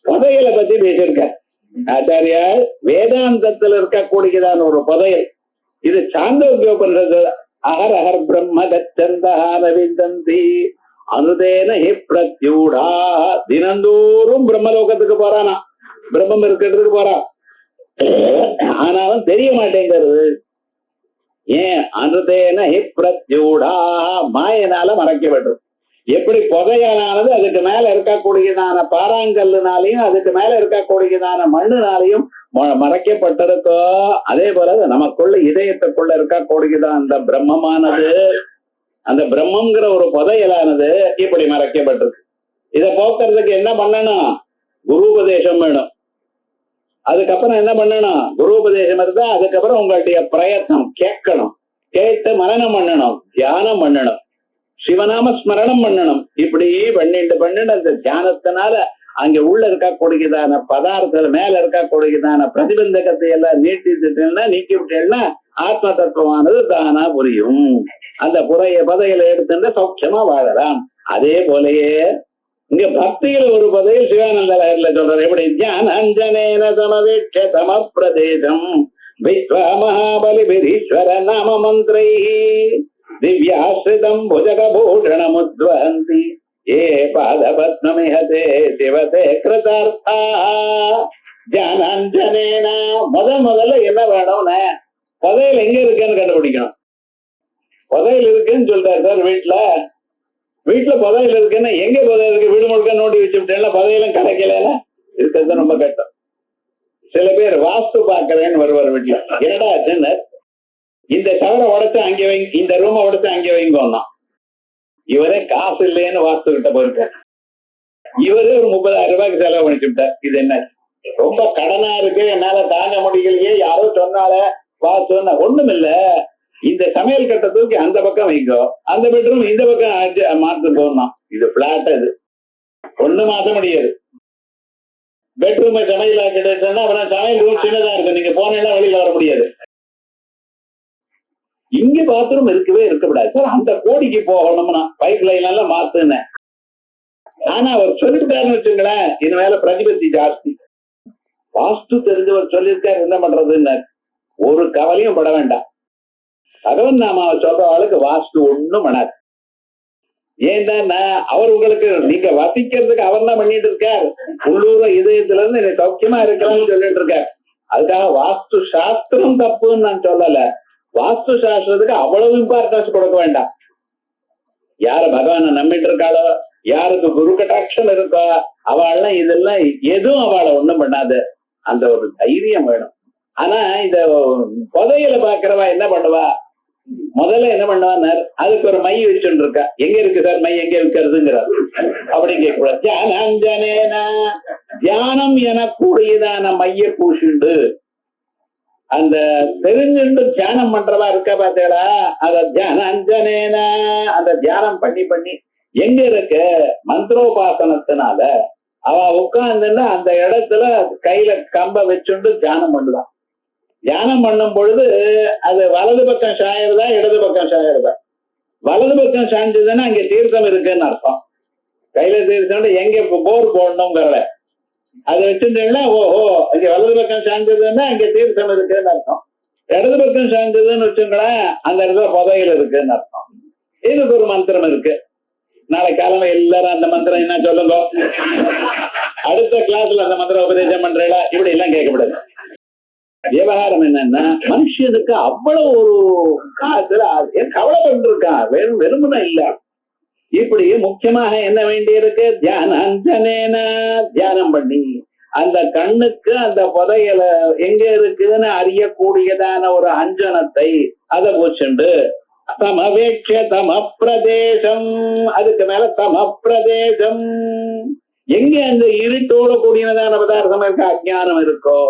புதையலை பத்தி பேசியிருக்கார் ஆச்சாரியார். வேதாந்தத்தில் இருக்கக்கூடியதான ஒரு புதையல் இது. சாந்தோக்கியோபனிஷத்து அகர் அகர் பிரம்ம கச்சந்தஹானவிந்தந்தி அனுதேன ஹி பிரத்யூடா. தினந்தோறும் பிரம்மலோகத்துக்கு போறானா, பிரம்மம் இருக்கிறதுக்கு போறான், ஆனாலும் தெரிய மாட்டேங்கிறது. ஏன், அனுதேன ஹி பிரத்யூடா, மாயனால மறைக்கப்படும். எப்படி புதையலானது அதுக்கு மேல இருக்கக்கூடியதான பாறாங்கல்லுனாலையும் அதுக்கு மேல இருக்கக்கூடியதான மண்ணுனாலையும் மறைக்கப்பட்டிருக்கோ, அதே போல நமக்குள்ள இதயத்துக்குள்ள இருக்கக்கூடியதான் அந்த பிரம்மமானது, அந்த பிரம்மங்கிற ஒரு புதையலானது இப்படி மறைக்கப்பட்டிருக்கு. இதை போக்குறதுக்கு என்ன பண்ணணும், குருபதேசம் வேணும். அதுக்கப்புறம் என்ன பண்ணணும், குருபதேசம் இருந்தா அதுக்கப்புறம் உங்களுடைய பிரயத்னம் கேட்கணும், கேட்டு மனனம் பண்ணணும், தியானம் பண்ணணும், சிவநாம ஸ்மரணம் பண்ணணும். இப்படி பண்ணிட்டு அந்த தியானத்தினால அங்க உள்ள இருக்கக்கூடியதான பதார்த்தத்துல மேல இருக்கக்கூடியதான பிரதிபந்தகத்தை எல்லாம் நீட்டிட்டுன்னா நீக்கி விட்டேன்னா ஆத்ம தத்துவமானது தானா புரியும். அந்த புதையலை எடுத்துட்டு சௌக்கியமா வாழலாம். அதே போலயே இங்க பக்தியில ஒரு பதையில் சிவானந்த லஹரில சொல்றாரு. எப்படி ஞானஞ்சனேன சமவேட்ச சம பிரதேசம் விஸ்வ மகாபலி விரீஸ்வர நாம மந்திரை திவ்யாஸ்ரிதம் புஜகபூஷணமுத்வஹந்தி ஏ பாதபத்மமிஹதே சிவதே கிருதார்த்தா. ஞானஞ்சனேன முதல்ல என்ன வேணும்னா புதையல் எங்க இருக்குன்னு கண்டுபிடிக்கணும். புதையல் இருக்குன்னு சொல்றாரு சார். வீட்டுல புதையல் இருக்குன்னா எங்க புதையல் இருக்கு, வீடு முழுக்க நோண்டி வச்சுட்டேன்னா புதையலும் கிடைக்கல, இருக்கிறது ரொம்ப கஷ்டம். சில பேர் வாஸ்து பாக்குறேன்னு வருவார் வீட்டுல. என்னடா சின்ன இந்த சவரை உடைச்சு அங்கே வைங்க, இந்த ரூமை உடைச்சு அங்கே வைங்கோன்னா இவரே காசு இல்லைன்னு வாஸ்து கிட்ட போயிருக்காரு. இவரு ஒரு 30,000 ரூபாய்க்கு செலவு பண்ணிச்சுட்டார். இது என்ன ரொம்ப கடனா இருக்கு, என்னால தாங்க முடியலையே, யாரோ சொன்னால வாஸ்துன்னா ஒண்ணும் இல்ல. இந்த சமையல் கட்ட தூக்கி அந்த பக்கம் வைங்கோ, அந்த பெட்ரூம் இந்த பக்கம் மாற்று போனா இது பிளாட், இது ஒண்ணு மாற்ற முடியாது. பெட்ரூம் சமையல் ஆக்கிட்டா அப்புறம் சமையல் ரூம் சின்னதா இருக்கு, நீங்க போனீங்கன்னா வெளியில வர முடியாது. இங்க பாத்ரூம் இருக்கவே இருக்கக்கூடாது சார், அந்த கோடிக்கு போகணும்னா பைப் லைன் எல்லாம் மாத்துனேன். ஆனா அவர் சொல்லிவிட்டாருன்னு வச்சுங்களேன், இது மேல பிரதிபத்தி ஜாஸ்தி. வாஸ்து தெரிஞ்சவர் சொல்லியிருக்காரு, என்ன பண்றதுன்னு ஒரு கவலையும் பட வேண்டாம். பகவன் நாமாவை சொல்ற ஆளுக்கு வாஸ்து ஒண்ணும் பண்ணாது. ஏன்னா அவர் உங்களுக்கு நீங்க வசிக்கிறதுக்கு அவர் தான் பண்ணிட்டு இருக்கார். உள்ளூர இதயத்துல இருந்து நீங்க சௌக்கியமா இருக்கலாம்னு சொல்லிட்டு இருக்காரு. அதுக்காக வாஸ்து சாஸ்திரம் தப்புன்னு நான் சொல்லல. வாஸ்து சாஸ்திரத்துக்கு அவ்வளவு இம்பார்ட்டன்ஸ் கொடுக்க வேண்டாம். யார பகவானை நம்பிட்டு இருக்காளோ, யாருக்கு குரு கட்டாட்சம் இருக்கோ அவள்லாம் இதெல்லாம் எதுவும் அவளை ஒண்ணும் பண்ணாது. அந்த ஒரு தைரியம் வேணும். ஆனா இந்த புதையல பாக்குறவா என்ன பண்ணுவா, முதல்ல என்ன பண்ணுவார், அதுக்கு ஒரு மை வச்சுட்டு இருக்கா. எங்க இருக்கு சார் மை, எங்க இருக்கிறதுங்கிறார். அப்படி கேட்கக்கூடாது. தியானஞ்சனேன, தியானம் எனக்கூடியதான மைய பூசிண்டு அந்த தெரிஞ்சுண்டு தியானம் பண்றவா இருக்க பாத்தீங்களா, அத தியானஞ்சனேன அந்த தியானம் பண்ணி பண்ணி எங்க இருக்க, மந்திரோபாசனத்தினால அவ உட்கார்ந்துன்னா அந்த இடத்துல கையில கம்ப வச்சுண்டு தியானம் பண்ணுவான். தியானம் பண்ணும் பொழுது அது வலது பக்கம் சாயறதா இடது பக்கம் சாயறதா, வலது பக்கம் சாய்ஞ்சதுன்னா அங்க தீர்த்தம் இருக்குன்னு அர்த்தம். கையில தீர்த்தம் எங்க போர் போடணுங்கிறத அதை வச்சுட்டீங்கன்னா ஓஹோ இங்க வலது பக்கம் சாய்ஞ்சதுன்னா அங்க தீர்த்தம் இருக்குன்னு அர்த்தம். இடது பக்கம் சாய்ஞ்சதுன்னு வச்சுங்களேன் அந்த இடத்துல புதையல் இருக்குன்னு அர்த்தம். இதுக்கு ஒரு மந்திரம் இருக்கு. நாளை காலமா எல்லாரும் அந்த மந்திரம் என்ன சொல்லுங்க, அடுத்த கிளாஸ்ல அந்த மந்திரம் உபதேசம் பண்றீங்களா, இப்படி எல்லாம் கேட்கக்கூடாது. விவகாரம் என்னன்னா, மனுஷனுக்கு அவ்வளவு ஒரு காலத்துல கவலைப்பட்டு இருக்கான், வெறுமனா இல்ல. இப்படி முக்கியமாக என்ன வேண்டி இருக்கு, தியானஞ்சனேன தியானம் பண்ணி அந்த கண்ணுக்கு அந்த புதையல எங்க இருக்குன்னு அறியக்கூடியதான ஒரு அஞ்சனத்தை அதை பூச்சுண்டு தமவேட்ச தமப்பிரதேசம், அதுக்கு மேல தமப்பிரதேசம் எங்க அந்த இருட்டோட கூடியதான பதார்த்தம் இருக்க அஜ்ஞானம் இருக்கோ,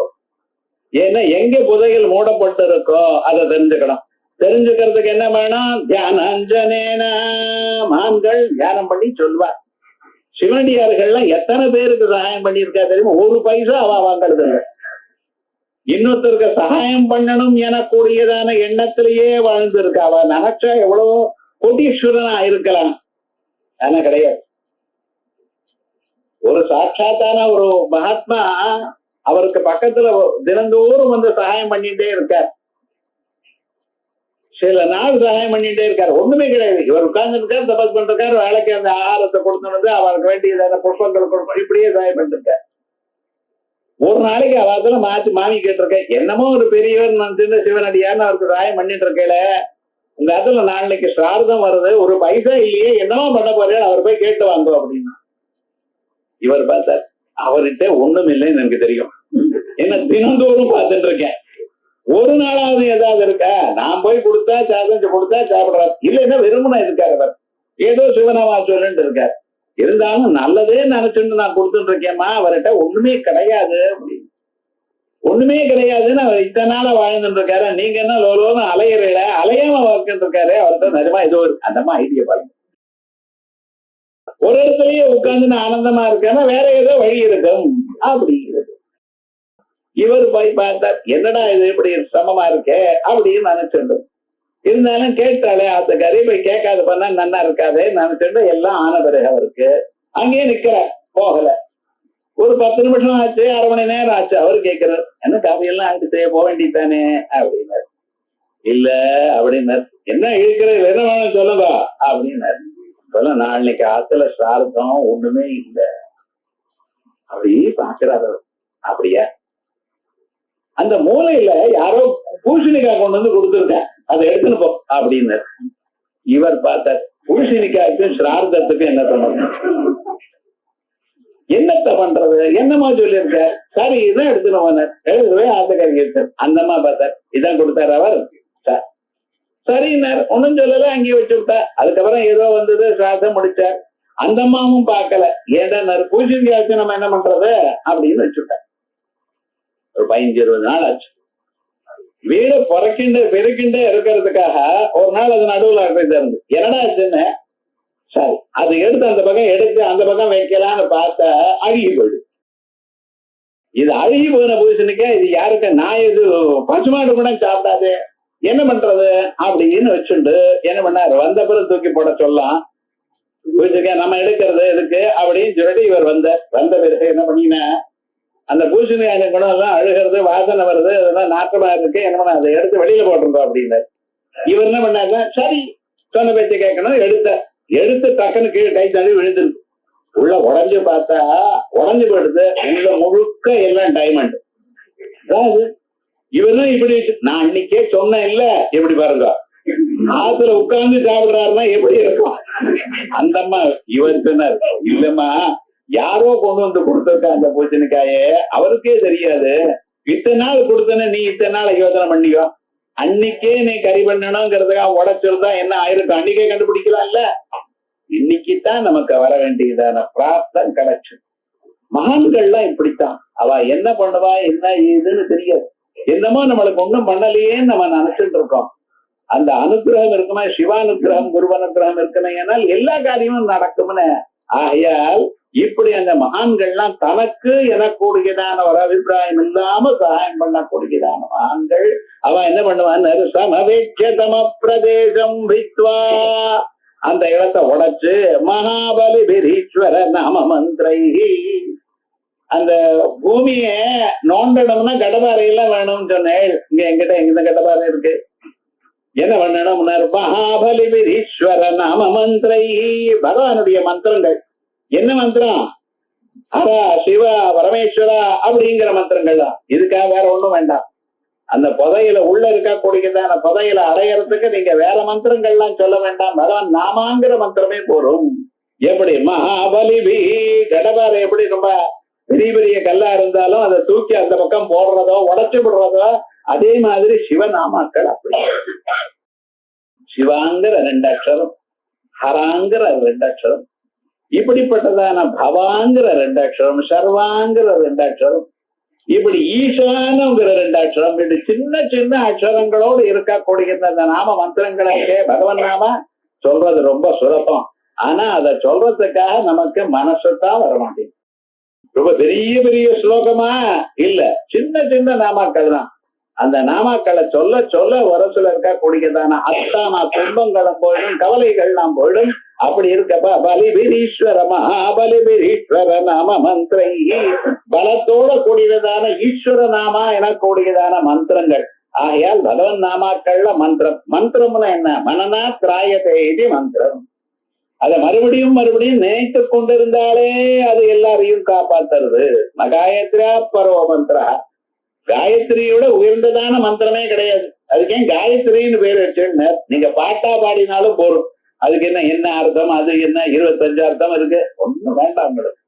ஏன்னா எங்க புதையல் மூடப்பட்டு இருக்கோ அதை தெரிஞ்சுக்கணும். தெரிஞ்சுக்கிறதுக்கு என்ன வேணும், தியானஞ்சனேன மான்கள் தியானம் பண்ணி சொல்வார். சிவனடியார்கள்லாம் எத்தனை பேருக்கு சகாயம் பண்ணியிருக்கா தெரியுமா, ஒரு பைசா அவ வாங்கிறது இல்லை. இன்னொருத்தருக்கு சகாயம் பண்ணணும் எனக்கூடியதான எண்ணத்திலேயே வாழ்ந்திருக்கா. அவ நினைச்சா எவ்வளவோ கோடீஸ்வரனா இருக்கலாம், ஆனா கிடையாது. ஒரு சாட்சாத்தான ஒரு மகாத்மா அவருக்கு பக்கத்துல தினந்தோறும் வந்து சகாயம் பண்ணிட்டே இருக்கார். சில நாள் சகாயம் பண்ணிட்டே இருக்காரு, ஒண்ணுமே கிடையாது. இவர் உட்கார்ந்து இருக்காரு, தபஸ் பண்றாரு, வேலைக்கு அந்த ஆகாரத்தை கொடுத்து அவருக்கு வேண்டியதான புஷ்பங்கள் கொடுப்போம், இப்படியே சகாயம் பண்ணிருக்காரு. ஒரு நாளைக்கு அவத்துல மாமி கேட்டிருக்கேன், என்னமோ ஒரு பெரியவர் சின்ன சிவனடியான்னு அவருக்கு சகாயம் பண்ணிட்டு இருக்கல, உங்க அதுல நாளைக்கு சிரார்த்தம் வருது, ஒரு பைசா இல்லையே, என்னமோ பண்ண போறேன், அவர் போய் கேட்டு வாங்க அப்படின்னா. இவர் பார்த்தார், அவர்கிட்ட ஒண்ணும் இல்லைன்னு எனக்கு தெரியும், என்ன தினந்தோறும் பார்த்துட்டு இருக்கேன், ஒரு நாளாவது ஏதாவது இருக்கா, நான் போய் கொடுத்தா சாதம் கொடுத்தா சாப்பிடுறாரு, இல்லைன்னா வெறுமனா இருக்காரு, அவர் ஏதோ சிவனாமா சொல்லிட்டு இருக்காரு. இருந்தாலும் நல்லதே நினைச்சுட்டு நான் கொடுத்துட்டு இருக்கேம்மா, அவர்கிட்ட ஒண்ணுமே கிடையாது அப்படின்னு. ஒண்ணுமே கிடையாதுன்னு அவர் இத்தனை நாள வாழ்ந்துட்டு இருக்காரு, நீங்க என்ன லோலோன்னு அலையிறீல, அலையாம வாழ்ந்துட்டு இருக்காரு, அவர்கிட்ட நிஜமா ஏதோ அந்தமா ஐடியா பாருங்க. ஒரு இடத்துலயே உட்கார்ந்து நான் ஆனந்தமா இருக்கேன்னா வேற ஏதோ வழி இருக்கும் அப்படிங்கிறது. இவர் போய் பார்த்தார், என்னடா இது இப்படி சமமா இருக்கே அப்படின்னு நினைச்சுட்டு இருந்தாலும் கேட்டாலே அந்த கரீபை கேட்காத பண்ணா நன்னா இருக்காதே நினைச்சுட்டு எல்லாம் ஆன பிறகு அவருக்கு அங்கேயே நிக்கிறார், போகல. ஒரு 10 நிமிஷம் ஆச்சு, அரை மணி நேரம் ஆச்சு, அவரு கேட்கிறார், என்ன காவியெல்லாம் ஆகிட்டு போக வேண்டியதானே அப்படின்னாரு. இல்ல அப்படின்னாரு, என்ன இழுக்கிறது, என்ன வேணும் சொல்லுங்க அப்படின்னாரு. சொல்ல, நான் இன்னைக்கு ஆத்துல சார்த்தம் ஒண்ணுமே இல்லை அப்படி பாக்குறாரு. அப்படியா, அந்த மூலையில யாரோ பூசணிக்காய் கொண்டு வந்து கொடுத்துருக்கேன், அதை எடுத்துன்னு போ அப்படின்னு. இவர் பார்த்தார், பூசணிக்காய்க்கும் சிரார்த்தத்துக்கும் என்ன பண்ணணும், என்னத்த பண்றது, என்னமா சொல்லியிருக்க, சரி இதான் எடுத்துன்னு போனார், எழுதுவே ஆத்தக்காரி எடுத்தார். அந்தம்மா பார்த்தார், இதான் கொடுத்தாரு அவர், சரின்னார், ஒன்னும் சொல்லல, அங்கேயே வச்சு விட்டார். அதுக்கப்புறம் ஏதோ வந்தது, சிரார்த்தம் முடிச்சார். அந்த அம்மாவும் பார்க்கல, ஏன்டா பூசணிக்காய்க்கு நம்ம என்ன பண்றது அப்படின்னு வச்சுட்டார். ஒரு 15-20 நாள் ஆச்சு. வீடு பெருக்கிண்டே இருக்கிறதுக்காக ஒரு நாள் அது நடுவில் இருந்து என்னடா ஆச்சுன்னு, சரி அது எடுத்து அந்த பக்கம் எடுத்து அந்த பக்கம் வைக்கலான்னு பார்த்தா அழுகி போயிடு. இது அழுகி போன பூசணிக்கா, இது யாருக்கு, நான் இது பசுமாடு கூட சாப்பிடாது, என்ன பண்றது அப்படின்னு வச்சுட்டு என்ன பண்ணாரு, வந்த பிறகு தூக்கி போட சொல்லலாம், பூசணிக்கா நம்ம எடுக்கிறது எதுக்கு அப்படின்னு சொல்லிட்டு இவர் வந்த பிறகு என்ன பண்ணினா, அந்த பூசணிக்காய் குணம் எல்லாம் அழுகிறது, வாசனை வருது, அதெல்லாம் நாற்றமா இருக்கு, என்ன பண்ண அதை எடுத்து வெளியில போட்டிருந்தோம் அப்படின்னு. இவர் என்ன பண்ணாங்க, சரி சொன்ன பேச்சை கேட்கணும், எடுத்து டக்குன்னு கீழே கை தள்ளி விழுந்துருக்கு. உள்ள உடஞ்சு பார்த்தா உடஞ்சு போயிடுது, உள்ள முழுக்க எல்லாம் டைமண்ட். அதாவது இவரும் இப்படி, நான் இன்னைக்கே சொன்னேன் இல்ல, எப்படி பாருங்க, ஆத்துல உட்கார்ந்து சாப்பிடுறாருன்னா எப்படி இருக்கும். அந்த அம்மா இவர் சொன்னார், இல்லம்மா யாரோ கொண்டு வந்து கொடுத்திருக்க அந்த பூசணிக்காய அவருக்கே தெரியாது. இத்தனை நாள் கொடுத்தன நீ இத்தனை நாள் யோசனை பண்ணிக்கோ. அன்னைக்கே நீ கறி பண்ணணுங்கிறதுக்காக உடைச்சிருந்தா என்ன ஆயிருக்கும்? அன்னைக்கே கண்டுபிடிக்கலாம் இல்ல. இன்னைக்குதான் நமக்கு வர வேண்டியதான பிராப்தம் கிடைச்சு. மகான்கள்லாம் இப்படித்தான். அவ என்ன பண்ணுவா என்ன ஏதுன்னு தெரியாது. என்னமோ நம்மளுக்கு ஒண்ணும் பண்ணலையேன்னு நம்ம நினைச்சுட்டு இருக்கோம். அந்த அனுகிரகம் இருக்குமே, சிவானுகிரகம் குருவனுகிரகம் இருக்குமே, ஏன்னால் எல்லா காரியமும் நடக்கும்னு. ஆகையால் இப்படி அந்த மகான்கள்லாம் தனக்கு எனக்கூடியதான ஒரு அபிப்பிராயம் இல்லாம சகாயம் பண்ணக்கூடியதான மகான்கள் அவ என்ன பண்ணுவான், சமவேட்சதம பிரதேசம் வித்வா அந்த இடத்தை உடைச்சு மகாபலி பீரீஸ்வர நாம மந்திரை அந்த பூமிய நோண்டணும்னா கடபாறையெல்லாம் வேணும்னு சொன்னேன். இங்க எங்கிட்ட எங்க கடபாறை இருக்கு, என்ன பண்ணணும்? மகாபலி பீரீஸ்வர நாம மந்திரை பகவானுடைய மந்திரங்கள். என்ன மந்திரம்? ஹரா சிவா பரமேஸ்வரா அப்படிங்கிற மந்திரங்கள் தான். இதுக்காக வேற ஒண்ணும் வேண்டாம். அந்த புதையில உள்ள இருக்கக்கூடியதான புதையில அடையறதுக்கு நீங்க வேற மந்திரங்கள்லாம் சொல்ல வேண்டாம். பகவான் நாமாங்கிற மந்திரமே போரும். எப்படி மகாபலி கடபாறை எப்படி ரொம்ப பெரிய பெரிய கல்லா இருந்தாலும் அதை தூக்கி அந்த பக்கம் போடுறதோ உடைச்சு விடுறதோ, அதே மாதிரி சிவநாமாக்கள் அப்படி. சிவாங்கிற 2 அக்ஷரம், ஹராங்கிற 2 அக்ஷரம், இப்படிப்பட்டதான பவாங்கிற 2 அக்ஷரம், சர்வாங்கிற 2 அக்ஷரம், இப்படி ஈசானுங்கிற 2 அக்ஷரம், இப்படி சின்ன சின்ன அக்ஷரங்களோடு இருக்கக்கூடிய அந்த நாம மந்திரங்களுக்கே பகவன் நாம சொல்றது ரொம்ப சுலபம். ஆனா அதை சொல்றதுக்காக நமக்கு மனசுதான் வர மாட்டேங்குது. ரொம்ப பெரிய பெரிய ஸ்லோகமா இல்ல, சின்ன சின்ன நாமாக்கள் தான். அந்த நாமாக்களை சொல்ல சொல்ல வரசுல இருக்கக்கூடியதான அத்தான துன்பங்களும் போயிடும், கவலைகள்லாம் போயிடும். அப்படி இருக்கப்ப பலிபீரீஸ்வர மகாபலிபீரீஸ்வர நாம மந்திரை பலத்தோட கூடியதான ஈஸ்வர நாமா எனக்கூடியதான மந்திரங்கள். ஆகையால் பகவன் நாமாக்கள்ல மந்திரம். மந்திரம்னா என்ன? மனநா திராயதே இது மந்திரம். அதை மறுபடியும் மறுபடியும் நினைத்து கொண்டிருந்தாலே அது எல்லாரையும் காப்பாத்துறது. காயத்ரா பரவ மந்திரா, காயத்ரியோட உயர்ந்ததான மந்திரமே கிடையாது. அதுக்கு ஏன் காயத்ரின்னு பேர் வச்சுன்னு நீங்க பாட்டா பாடினாலும் போரும். அதுக்கு என்ன அர்த்தம், அது என்ன 25 அர்த்தம் இருக்கு, ஒண்ணும் வேண்டாம். உங்களுக்கு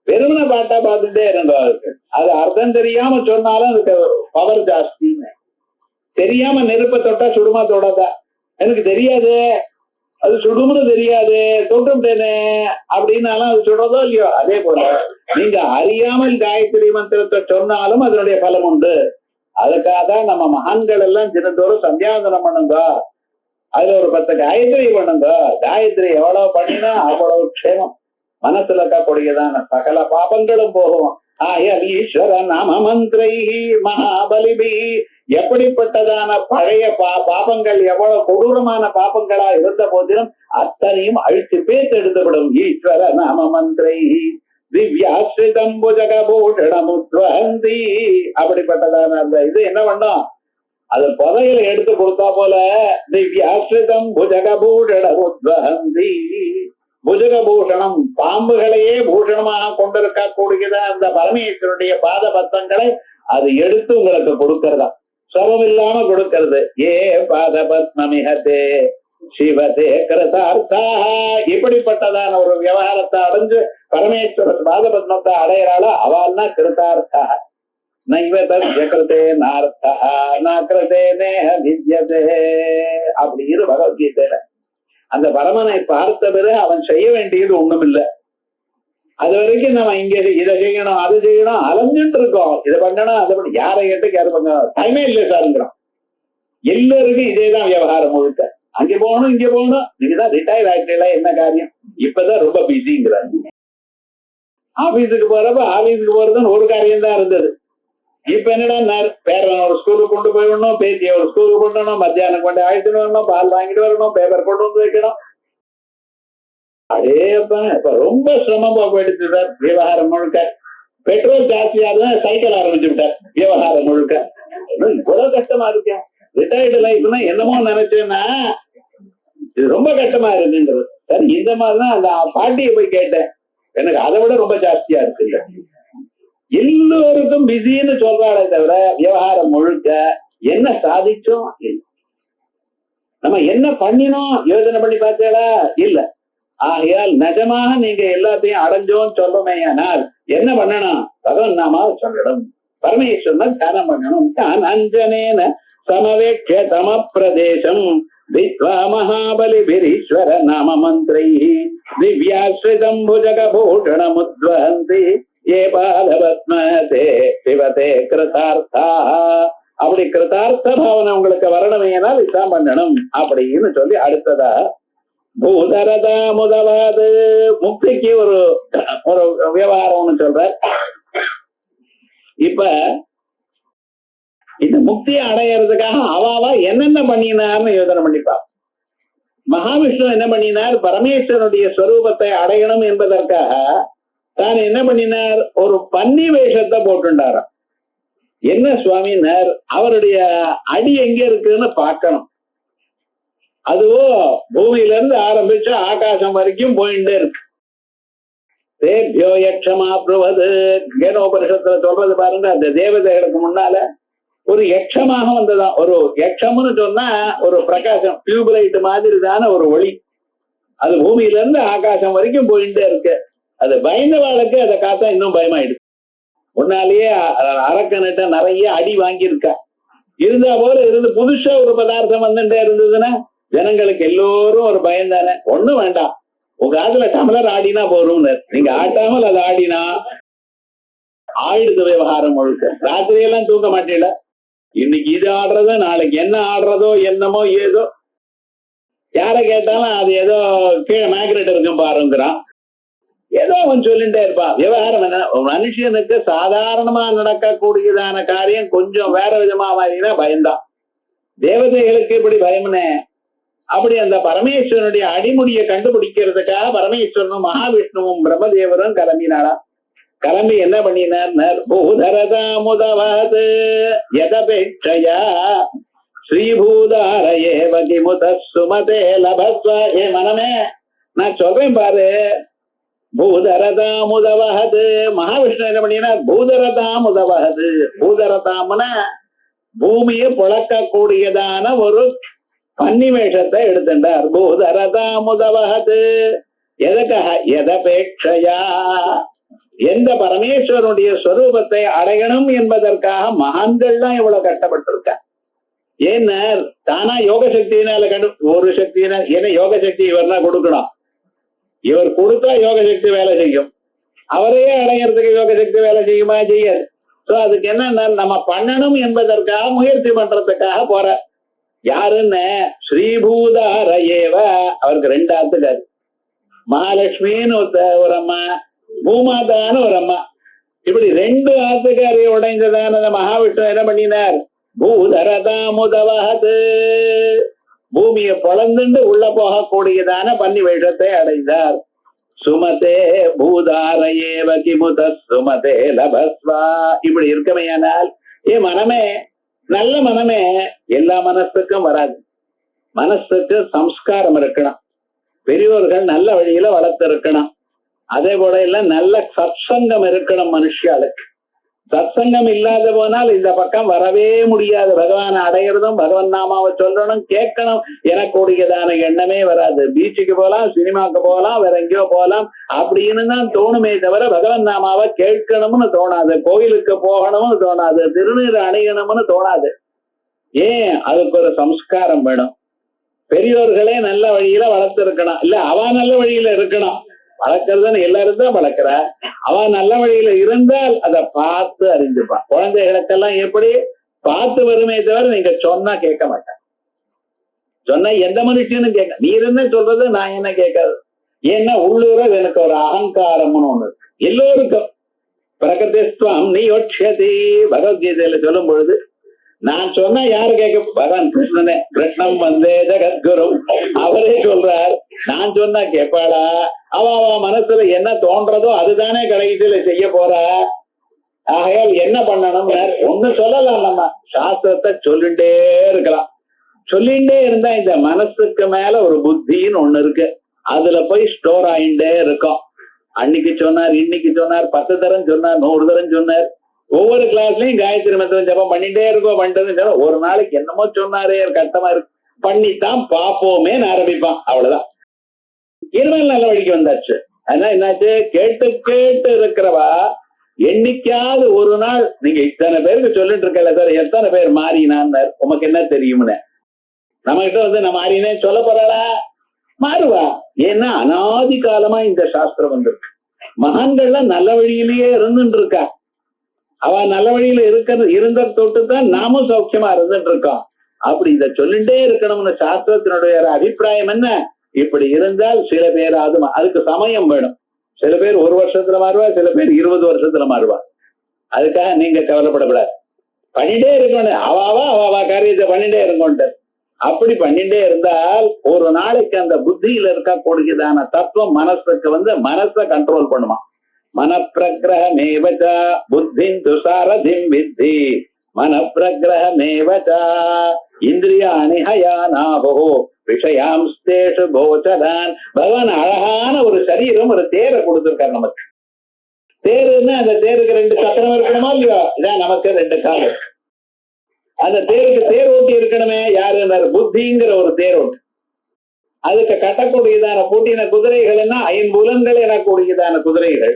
வெறுமன பாட்டா பார்த்துட்டே இருந்தோம். அதுக்கு அது அர்த்தம் தெரியாம சொன்னாலும் அதுக்கு பவர் ஜாஸ்தின்னு. தெரியாம நெருப்ப தொட்டா சுடுமா தொடாதா? எனக்கு தெரியாது, அது சுடும்னு தெரியாது, தொட்டுட்டேனே அப்படின்னாலும் அது சுடுறதோ இல்லையோ. அதே போல நீங்க அறியாமல் காயத்ரி மந்திரத்தை சொன்னாலும் அதனுடைய பலம் உண்டு. அதுக்காக தான் நம்ம மகான்கள் எல்லாம் தினந்தோறும் சந்தியாவந்தனம் பண்ணுங்க, அதுல ஒரு 10 காயத்ரி பண்ணுங்க. காயத்ரி எவ்வளவு பண்ணினா அவ்வளவு க்ஷேமம். மனசுல இருக்கக்கூடியதான சகல பாபங்களும் போகும். ஈஸ்வர நாம மந்திரை மகாபலிபி எப்படிப்பட்டதான பழைய பாபங்கள் எவ்வளவு கொடூரமான பாபங்களா இருந்த போதிலும் அத்தனையும் அழித்து பேத்தெடுத்துவிடும். ஈஸ்வர நாம மந்திரை திவ்யாஸ்ரிதம் புஜகபூஷணமுத்வந்தி அப்படிப்பட்டதான அந்த இது என்ன பண்ணும்? அது புதையில எடுத்து கொடுத்தா போல திவ்யாஸ்ரிதம் புஜகபூஷணமுத்வந்தி. புஜகபூஷணம் பாம்புகளையே பூஷணமாக கொண்டிருக்கக்கூடியத அந்த பரமேஸ்வருடைய பாத பத்தங்களை அது எடுத்து உங்களுக்கு கொடுக்கறதா, சர்வம் இல்லாம கொடுக்கிறது. ஏ பாத பத்மமிஹதே சிவதே கிருதார்த்தா. இப்படிப்பட்டதான ஒரு விவகாரத்தை அடைஞ்சு பரமேஸ்வரர் பாத பத்மத்தை அடையிறாளோ அவள்னா கிருதார்த்தா. நைவதே நார்த்தா நாக்கிருதே நேஹ வித்யதே அப்படின்னு பகவத்கீதையில. அந்த பரமனை பார்த்த பிறகு அவன் செய்ய வேண்டியது ஒண்ணும் இல்லை. அது வரைக்கும் நம்ம இங்க இதை செய்யணும் அது செய்யணும் அலைஞ்சுட்டு இருக்கோம். இதை பண்ணணும் அதை பண்ண யாரை கேட்டு யாரு பண்ண டைமே இல்லை சாருங்கிறோம். எல்லாருக்கும் இதேதான் விவகாரம் முழுக்க. அங்க போகணும் இங்க போகணும். நீங்கதான் ரிட்டையர் ஆயிட்டீங்களா, என்ன காரியம்? இப்பதான் ரொம்ப பிஸிங்கிறாங்க. ஆபீஸுக்கு போறப்ப ஆபீஸுக்கு போறதுன்னு ஒரு காரியம் தான் இருந்தது. இப்ப என்னடா பேரன் ஒரு ஸ்கூலுக்கு கொண்டு போய் விடணும், பேத்திய ஒரு ஸ்கூலுக்கு கொண்டு மத்தியானம் கொண்டு அழைச்சிட்டு வரணும், பால் வாங்கிட்டு வரணும், பேப்பர் கொண்டு வந்து வைக்கணும். அதேப்பா இப்ப ரொம்ப சிரமமா போயிடுச்சு சார் விவகாரம் முழுக்க. பெட்ரோல் ஜாஸ்தியா இருந்தா சைக்கிள் ஆரம்பிச்சு விட்டார் விவகாரம் முழுக்க. இவ்வளவு கஷ்டமா இருக்கேன். ரிட்டையர்டு லைஃப்னா என்னமோ நினைச்சேன்னா இது ரொம்ப கஷ்டமா இருக்குங்கிறது. சரி இந்த மாதிரிதான் அந்த பாட்டியை போய் கேட்டேன். எனக்கு அதை விட ரொம்ப ஜாஸ்தியா இருக்கு. எல்லோருக்கும் பிஸின்னு சொல்றாளே தவிர விவகாரம் முழுக்க என்ன சாதிச்சோம் இல்லை. நம்ம என்ன பண்ணினோம் யோசனை பண்ணி பார்த்தேடா இல்ல. ஆகையால் நிஜமாக நீங்க எல்லாத்தையும் அடைஞ்சோன்னு சொல்லுமேயானால் என்ன பண்ணணும்? பகவன் நாமா சொல்லணும், பரமேஸ்வரன் தியானம் பண்ணணும். தான் அஞ்சனேன சமவேட்ச தம பிரதேசம் வித்வா மகாபலிபிரீஸ்வர நாம மந்திரை திவ்யாஸ்ரிதம் புஜகபூஷணமுத்வஹந்தி ஏ பாலபத்மதே சிவதே கிருதார்த்தா. அப்படி கிருதார்த்த பாவனை உங்களுக்கு வரணுமேனால் இதான் பண்ணணும் அப்படின்னு சொல்லி அடுத்ததா பூதரதா முதலாவது முக்திக்கு ஒரு ஒரு விவகாரம்னு சொல்ற. இப்ப இந்த முக்தியை அடையிறதுக்காக அவாவா என்னென்ன பண்ணினார்னு யோசனை பண்ணிப்பா. மகாவிஷ்ணு என்ன பண்ணினார்? பரமேஸ்வரனுடைய ஸ்வரூபத்தை அடையணும் என்பதற்காக தான் என்ன பண்ணினார்? ஒரு பன்னி வேஷத்தை போட்டுண்டாராம். என்ன சுவாமினார்? அவருடைய அடி எங்க இருக்குன்னு பார்க்கணும். அதுவோ பூமியில இருந்து ஆரம்பிச்சு ஆகாசம் வரைக்கும் போயிட்டே இருக்கு. தேவ்யோ யக்ஷமா புருவது கேனோபனிஷத்துல சொல்றது பாருங்க. அந்த தேவதைகளுக்கு முன்னால ஒரு யக்ஷமாக வந்ததான். ஒரு யக்ஷம்னு சொன்னா ஒரு பிரகாசம், டியூப்லைட் மாதிரி தான ஒரு ஒளி. அது பூமியில இருந்து ஆகாசம் வரைக்கும் போயிட்டே இருக்கு. அது பயந்தவாளுக்கு அதை காத்தா இன்னும் பயமாயிடுது. முன்னாலேயே அரக்கனிட்ட நிறைய அடி வாங்கியிருக்கா. இருந்தா போல இருந்து புதுசா ஒரு பதார்த்தம் வந்துட்டே இருந்ததுன்னா ஜனங்களுக்கு எல்லோரும் ஒரு பயம் தானே. ஒண்ணும் வேண்டாம், உங்க காதுல டம்ளர் ஆடினா போறோம். நீங்க ஆட்டாமல் அது ஆடினா ஆயிடுது விவகாரம் முழுக்க. ராத்திரியெல்லாம் தூங்க மாட்டேல. இன்னைக்கு இது ஆடுறதோ நாளைக்கு என்ன ஆடுறதோ என்னமோ ஏதோ. யார கேட்டாலும் அது ஏதோ கீழே மேக்னெட் இருக்கும் பாருங்கிறான். ஏதோ அவன் சொல்லிட்டே இருப்பான். விவகாரம் என்ன? மனுஷனுக்கு சாதாரணமா நடக்கக்கூடியதான காரியம் கொஞ்சம் வேற விதமா மாறினா பயந்தான். தேவதைகளுக்கு இப்படி பயம்னே. அப்படி அந்த பரமேஸ்வரனுடைய அடிமுடியை கண்டுபிடிக்கிறதுக்காக பரமேஸ்வரனும் மகாவிஷ்ணுவும் பிரம்மதேவரும் கிளம்பினாரா. கிளம்பி என்ன பண்ணினார்? பூதரதா முதவாது யதபேட்சயா ஸ்ரீபூதாரயே வகிமுத சுமதே லபஸ்வ. ஏ மனமே, நான் சொல்றேன் பாரு. பூதரதா முதவஹது. மகாவிஷ்ணு என்ன பண்ணினார்? பூதரதா முதவஹது. பூதரதாம்னா பூமியை புழக்கக்கூடியதான ஒரு பன்னி வேஷத்தை எடுத்துட்டார். பூதரதா முதவஹது. எதற்காக? எதபேட்சையா, எந்த பரமேஸ்வரனுடைய ஸ்வரூபத்தை அடையணும் என்பதற்காக மகான்கள்லாம் இவ்வளவு கஷ்டப்பட்டிருக்க. ஏன்னா தானா யோக சக்தியினால ஒரு சக்தியினால் ஏன்னா யோக சக்தி இவர் தான் கொடுக்கணும். இவர் கொடுத்தா யோக சக்தி வேலை செய்யும். அவரையே அடையறதுக்கு யோக சக்தி வேலை செய்யுமா? செய்யாது. சோ அதுக்கு என்ன நம்ம பண்ணணும் என்பதற்காக முயற்சி பண்றதுக்காக போற. யாருன்னு? ஸ்ரீபூதாரயேவ. அவருக்கு ரெண்டு ஆத்துக்காரு. மகாலட்சுமின்னு ஒரு அம்மா, பூமாதான்னு ஒரு அம்மா. இப்படி ரெண்டு ஆத்துக்காரி உடைந்ததான மகாவிஷ்ணு என்ன பண்ணினார்? பூதரதா முதவஹது. பூமியை பொழந்துண்டு உள்ள போகக்கூடியதான பன்னி வேஷத்தை அடைந்தார். சுமதே பூதாரயேவ கிமுத சுமதே லபஸ்வா. இப்படி இருக்கமையானால் ஏ மனமே, நல்ல மனமே எல்லா மனசுக்கும் வராது. மனசுக்கு சம்ஸ்காரம் இருக்கணும். பெரியோர்கள் நல்ல வழியில வளர்த்து இருக்கணும். அதே போல எல்லாம் நல்ல சத்சங்கம் இருக்கணும் மனுஷாளுக்கு. சத்சங்கம் இல்லாத போனால் இந்த பக்கம் வரவே முடியாது. பகவானை அடையிறதும் பகவன் நாமாவை சொல்லணும், கேட்கணும் எனக்கூடியதான எண்ணமே வராது. பீச்சுக்கு போகலாம், சினிமாவுக்கு போகலாம், வேற எங்கேயோ போகலாம் அப்படின்னு தான் தோணுமே தவிர பகவன் நாமாவை கேட்கணும்னு தோணாது. கோயிலுக்கு போகணும்னு தோணாது. திருநீர் அணியணும்னு தோணாது. ஏன்? அதுக்கு ஒரு சம்ஸ்காரம் வேணும். பெரியோர்களே நல்ல வழியில வளர்த்து இருக்கணும். இல்ல அவ நல்ல வழியில இருக்கணும். வளர்க்கறதுன்னு எல்லாரும் தான் வளர்க்கிற. அவன் நல்ல வழியில இருந்தால் அதை பார்த்து அறிஞ்சுப்பான். குழந்தைகளுக்கெல்லாம் எப்படி பார்த்து வருமே தவிர நீங்க சொன்னா கேட்க மாட்டேன். சொன்னா எந்த மனுஷனும் கேட்க. நீ என்ன சொல்றது, நான் என்ன கேட்கறது? ஏன்னா உள்ளூர எனக்கு ஒரு அகங்காரம்னு ஒண்ணு இருக்கு எல்லோருக்கும். பிரகதேஸ்வம் நீ யோட்சதி பகவத்கீதையில சொல்லும் பொழுது நான் சொன்னா யாரு கேட்க? பகவான் கிருஷ்ணனே. கிருஷ்ணம் வந்தே ஜெகத்குரு. அவரே சொல்றார், நான் சொன்னா கேட்பாளா? அவ மனசுல என்ன தோன்றதோ அதுதானே கடைசியில செய்ய போறா. ஆகையால் என்ன பண்ணணும்? ஒண்ணு சொல்லலாம், நம்ம சாஸ்திரத்தை சொல்லிட்டே இருக்கலாம். சொல்லிட்டே இருந்தா இந்த மனசுக்கு மேல ஒரு புத்தின்னு ஒண்ணு இருக்கு. அதுல போய் ஸ்டோர் ஆயிட்டே இருக்கும். அன்னைக்கு சொன்னார், இன்னைக்கு சொன்னார், 10 தரம் சொன்னார், 100 தரம் சொன்னார். ஒவ்வொரு கிளாஸ்லயும் காயத்ரி மந்திரம் ஜபம் பண்ணிட்டே இருக்கோம். பண்ணிட்டு ஒரு நாளைக்கு என்னமோ சொன்னாரே கஷ்டமா இருக்கு, பண்ணித்தான் பாப்போமே ஆரம்பிப்பான். அவ்வளவுதான். இனிமேல் நல்ல வழிக்கு வந்தாச்சு. அதனால என்னாச்சு, கேட்டு கேட்டு இருக்கிறவா என்னைக்காவது ஒரு நாள் நீங்க இத்தனை பேருக்கு சொல்லிட்டு இருக்கல சார், எத்தனை பேர் மாறினான்னு உமக்கு என்ன தெரியும்னு நம்ம கிட்ட வந்து நான் மாறினேன் சொல்ல போறாளா? மாறுவா. ஏன்னா அனாதி காலமா இந்த சாஸ்திரம் வந்திருக்கு. மகான்கள்லாம் நல்ல வழியிலேயே இருந்துட்டு இருக்கா. அவ நல்ல வழியில இருந்த தொட்டு தான் நாமும் சௌக்கியமா இருந்துட்டு இருக்கோம். அப்படி இதை சொல்லிட்டே இருக்கணும்னு சாஸ்திரத்தினுடைய அபிப்பிராயம் என்ன? இப்படி இருந்தால் சில பேர் அதுக்கு சமயம் வேணும். சில பேர் 1 வருஷத்துல மாறுவா, சில பேர் 20 வருஷத்துல மாறுவா. அதுக்காக நீங்க கவலைப்படக்கூடாது. பண்ணிட்டே இருக்கணும். அவாவா காரியத்தை பண்ணிட்டே இருக்கோன்ட்டு. அப்படி பண்ணிட்டே இருந்தால் ஒரு நாளைக்கு அந்த புத்தியில இருக்கக்கூடியதான தத்துவம் மனசுக்கு வந்து மனசை கண்ட்ரோல் பண்ணுமா. மனப்பிரகிரகமேவச புத்தின் துசாரதிம் வித்தி மனப்பிரகிரகமேவச இந்திரியாணி ஹயானாபோ விஷயாம்ஸ்தேஷு கோச்சரான். பகவான் அழகான ஒரு சரீரம், ஒரு தேரை கொடுத்திருக்காரு நமக்கு. தேருன்னா அந்த தேருக்கு 2 சக்கரம் இருக்கணுமா இல்லையா? இதான் நமக்கு 2 காலம். அந்த தேருக்கு தேரோட்டி இருக்கணுமே. யாரு? புத்திங்கிற ஒரு தேரோட்டி. அதுக்கு கட்டக்கூடியதான பூட்டின குதிரைகள்னா 5 புலன்கள் எனக்கூடியதான குதிரைகள்.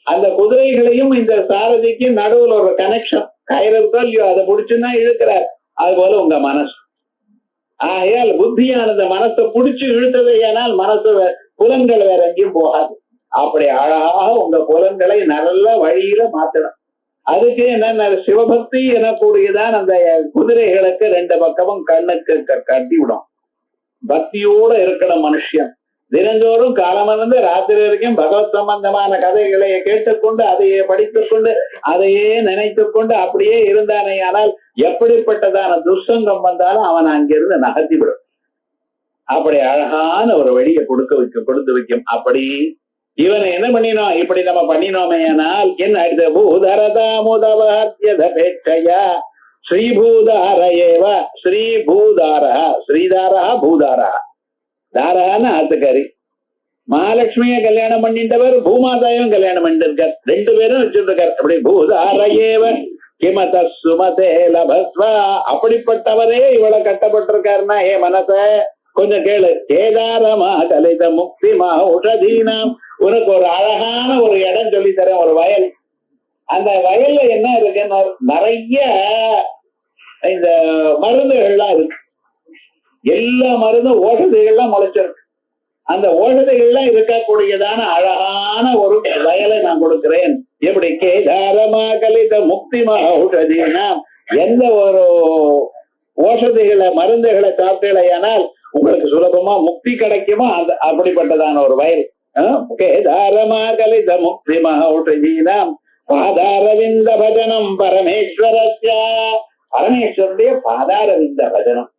அந்த குதிரைகளையும் இந்த சாரதிக்கு நடுவில் ஒரு கனெக்ஷன் கயிறு இருக்கோ இல்லையோ, அதை பிடிச்சுன்னா இழுக்கிறார். அது போல உங்க மனசு. ஆகையால் புத்தியானது மனசை பிடிச்சு இழுத்தது. ஏனால் மனசு புலன்கள் வேற எங்கேயும் போகாது. அப்படி அழகாக உங்க புலன்களை நல்ல வழியில மாத்தணும். அதுக்கு என்ன, சிவபக்தி எனக்கூடியதான் அந்த குதிரைகளுக்கு 2 பக்கமும் கண்ணுக்கு கட்டி விடும். பக்தியோட இருக்கணும் மனுஷன். தினந்தோறும் காலமிருந்து ராத்திரி வரைக்கும் பகவத் சம்பந்தமான கதைகளை கேட்டுக்கொண்டு அதையே படித்துக்கொண்டு அதையே நினைத்து கொண்டு அப்படியே இருந்தானே. ஆனால் எப்படிப்பட்டதான துஷ்சங்கம் வந்தாலும் அவன் அங்கிருந்து நகர்த்தி விடும். அப்படி அழகான ஒரு வழியை கொடுத்து வைக்கும். அப்படி இவனை என்ன பண்ணினோம்? இப்படி நம்ம பண்ணினோமே ஆனால் என்ன? பூதரதாமுதவஹத்யதபேட்சயா ஸ்ரீபூதார ஏவ ஸ்ரீபூதாரா ஸ்ரீதாரா பூதாரா. தாரான ஆத்துக்காரி. மகாலட்சுமிய கல்யாணம் பண்ணிட்டவர், பூமாதாயும் கல்யாணம் பண்ணிட்டு இருக்கார். 2 பேரும் வச்சுட்டு இருக்கார். அப்படி பூதாரையேவ கிமத சுமதே லபஸ்வா. அப்படிப்பட்டவரே இவளை கட்டப்பட்டிருக்காருன்னா ஏ மனச கொஞ்சம் கேளு. கேதாரமா கலித முக்திமா உஷதீனாம். உனக்கு ஒரு அழகான ஒரு இடம் சொல்லி தரேன், ஒரு வயல். அந்த வயல்ல என்ன இருக்குன்னா நிறைய இந்த மருந்துகள்லாம் இருக்கு. எல்லா மருந்தும் ஓஷதைகள்லாம் முளைச்சிருக்கு. அந்த ஓஷதைகள்லாம் இருக்கக்கூடியதான அழகான ஒரு வயலை நான் கொடுக்கிறேன். எப்படி? கேதாரமா கலித முக்திமா ஔஷதீனா. எந்த ஒரு ஓஷதைகளை மருந்துகளை சாப்பிட்டீங்களேயானால் உங்களுக்கு சுலபமா முக்தி கிடைக்குமோ அந்த அப்படிப்பட்டதான ஒரு வயல். கேதாரமா கலித முக்திமா ஔஷதீனா பாதாரவிந்த பஜனம் பரமேஸ்வரஸ்யா. பரமேஸ்வருடைய பாதாரவிந்த பஜனம்,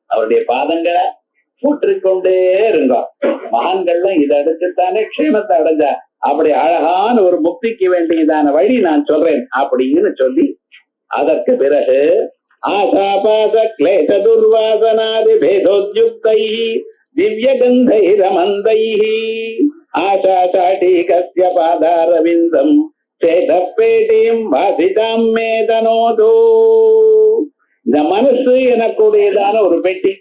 அவருடைய பாதங்களை கூற்றிக்கொண்டே இருந்தோம். மகான்கள்லாம் இதை அடுத்துத்தானே க்ஷேமத்தை அடைஞ்சா. அப்படி அழகான ஒரு முக்திக்கு வேண்டியதான வழி நான் சொல்றேன் அப்படின்னு சொல்லி அதற்கு பிறகு ஆசாபாச கிளேச துர்வாசனாதி பேதோத்யுக்தை திவ்ய கந்தை ரமந்தை ஆசா சாட்டி கஸ்ய பாதாரவிந்தம் சேதப்பேட்டியும் வாசிதாம் மேதனோதோ. இந்த மனசு எனக்கூடியதான ஒரு பெட்டி.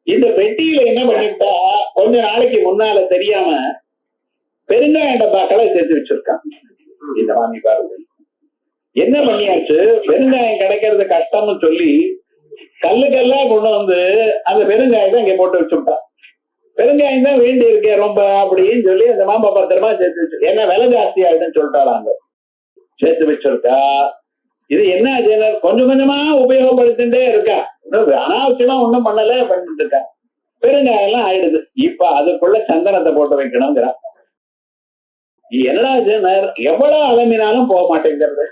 இந்த பெட்டியில என்ன பண்ணிட்டா, கொஞ்ச நாளைக்கு முன்னால தெரியாம பெருங்காய டப்பாக்களை சேர்த்து வச்சிருக்கான் இந்த மாமி பாருங்க. என்ன பண்ணியாச்சு, பெருங்காயம் கிடைக்கிறது கஷ்டம்னு சொல்லி கல்லுக்கெல்லாம் கொண்டு வந்து அந்த பெருங்காயத்தை இங்க போட்டு வச்சுட்டான். பெருங்காயம் தான் வேண்டி இருக்கேன் ரொம்ப அப்படின்னு சொல்லி அந்த மாமா பத்திரமா சேர்த்து வச்சு, ஏன்னா விலை ஜாஸ்தி ஆயிடுன்னு சொல்லிட்டாங்க, சேர்த்து வச்சிருக்கா. இது என்ன கொஞ்சம் கொஞ்சமா உபயோகப்படுத்திட்டே இருக்கா, அனாவசியமா ஒண்ணும் பண்ணல பண்ணிட்டு இருக்கா. பெருங்காயம் எல்லாம் ஆயிடுது. இப்ப அதுக்குள்ள சந்தனத்தை போட்டு வைக்கணுங்கிறா. என்னடா எவ்வளவு அலம்பினாலும் போக மாட்டேங்கிறது,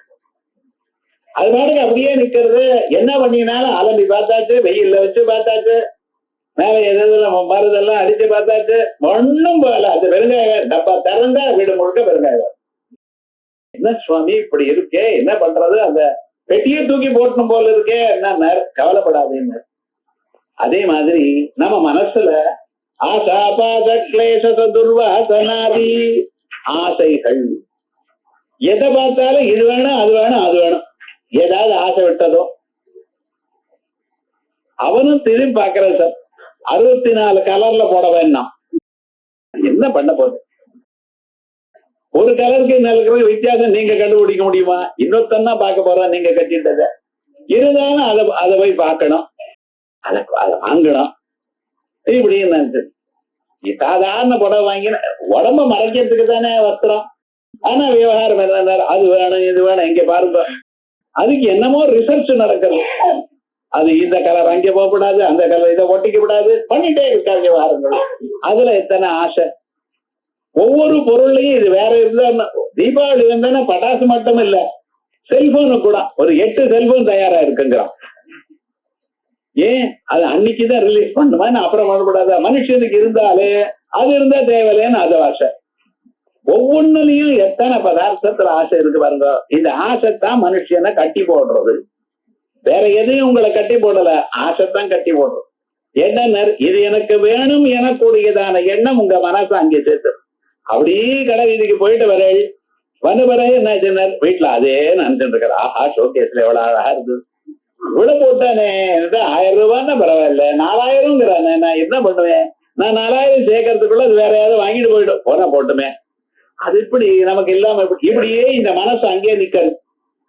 அது பாட்டுக்கு அப்படியே நிக்கிறது. என்ன பண்ணினாலும் அலம்பி பார்த்தாச்சு, வெயில்ல வச்சு பார்த்தாச்சு, மேல எதுல மருதெல்லாம் அடிச்சு பார்த்தாச்சு, ஒண்ணும் போகல. அது பெருங்காயம் டப்பா திறந்தா வீடு முழுக்க பெருங்காயம். என்ன சுவாமி இப்படி இருக்கே, என்ன பண்றது, அந்த பெட்டியை தூக்கி போட்டணும் போல இருக்கே, என்ன கவலைப்படாதேன்னு. அதே மாதிரி நம்ம மனசுல ஆசாபாச கிளேச துர்வாசனாதி ஆசைகள், எதை பார்த்தாலும் இது வேணும் அது வேணும் அது வேணும், ஏதாவது ஆசை விட்டதோ அவனும் திரும்பி பார்க்கறது சார். 64 கலர்ல போட வேண்டாம், என்ன பண்ண போகுது? ஒரு கலருக்கு இன்னொரு வித்தியாசம் நீங்க கண்டுபிடிக்க முடியுமா? இன்னொருத்தன்னா பார்க்க போறோம் நீங்க கட்டிட்டத. இருந்தாலும் அதை போய் பார்க்கணும், அதை வாங்கணும். இப்படின்னு நினைச்சது. சாதாரண புடவை வாங்கின உடம்ப மறைக்கிறதுக்கு தானே வஸ்திரம். ஆனா விவகாரம் என்ன, அது வேணும் இது வேணும் இங்க பாருங்க. அதுக்கு என்னமோ ரிசர்ச் நடக்கிறது. அது இந்த கலர் அங்கே போகக்கூடாது, அந்த கலர் இதை ஒட்டிக்க கூடாது, பண்ணிட்டே இருக்காங்க விவகாரங்கள். அதுல எத்தனை ஆசை. ஒவ்வொரு பொருளையும் இது வேற இருந்தா தீபாவளி வந்தானே பட்டாசு மட்டும் இல்ல, செல்போனு கூட ஒரு 8 செல்போன் தயாரா இருக்குங்கிறான். ஏன் அது அன்னைக்குதான் ரிலீஸ் பண்ணுமா, அப்புறம் பண்ணக்கூடாதா? மனுஷனுக்கு இருந்தாலே அது இருந்தா தேவையில்லைன்னு அது ஆசை. ஒவ்வொன்னுலயும் எத்தனை பதார்த்தத்துல ஆசை இருக்கு பாருங்க. இந்த ஆசைத்தான் மனுஷனை கட்டி போடுறது. வேற எதையும் உங்களை கட்டி போடல, ஆசைத்தான் கட்டி போடுறது. என்ன இது எனக்கு வேணும் எனக்கூடியதான எண்ணம் உங்க மனசு அங்கே சேர்த்து. அப்படியே கடை வீதிக்கு போயிட்டு வந்த பிறகு என்ன வீட்டுல அதே நினைச்சுட்டு இருக்கிற, ஆஹா ஷோகேஸ்ல எவ்வளவு அழகா இருக்கு, இவ்வளவு போட்டானே 1000 ரூபான்னா பரவாயில்ல, 4000ங்கிறானே, நான் என்ன பண்ணுவேன்? நான் 4000 சேர்க்கறதுக்குள்ள அது வேற யாரும் வாங்கிட்டு போயிடும், போனா போட்டுமே. அது இப்படி நமக்கு இல்லாம இப்படியே இந்த மனசு அங்கேயே நிக்கிறது.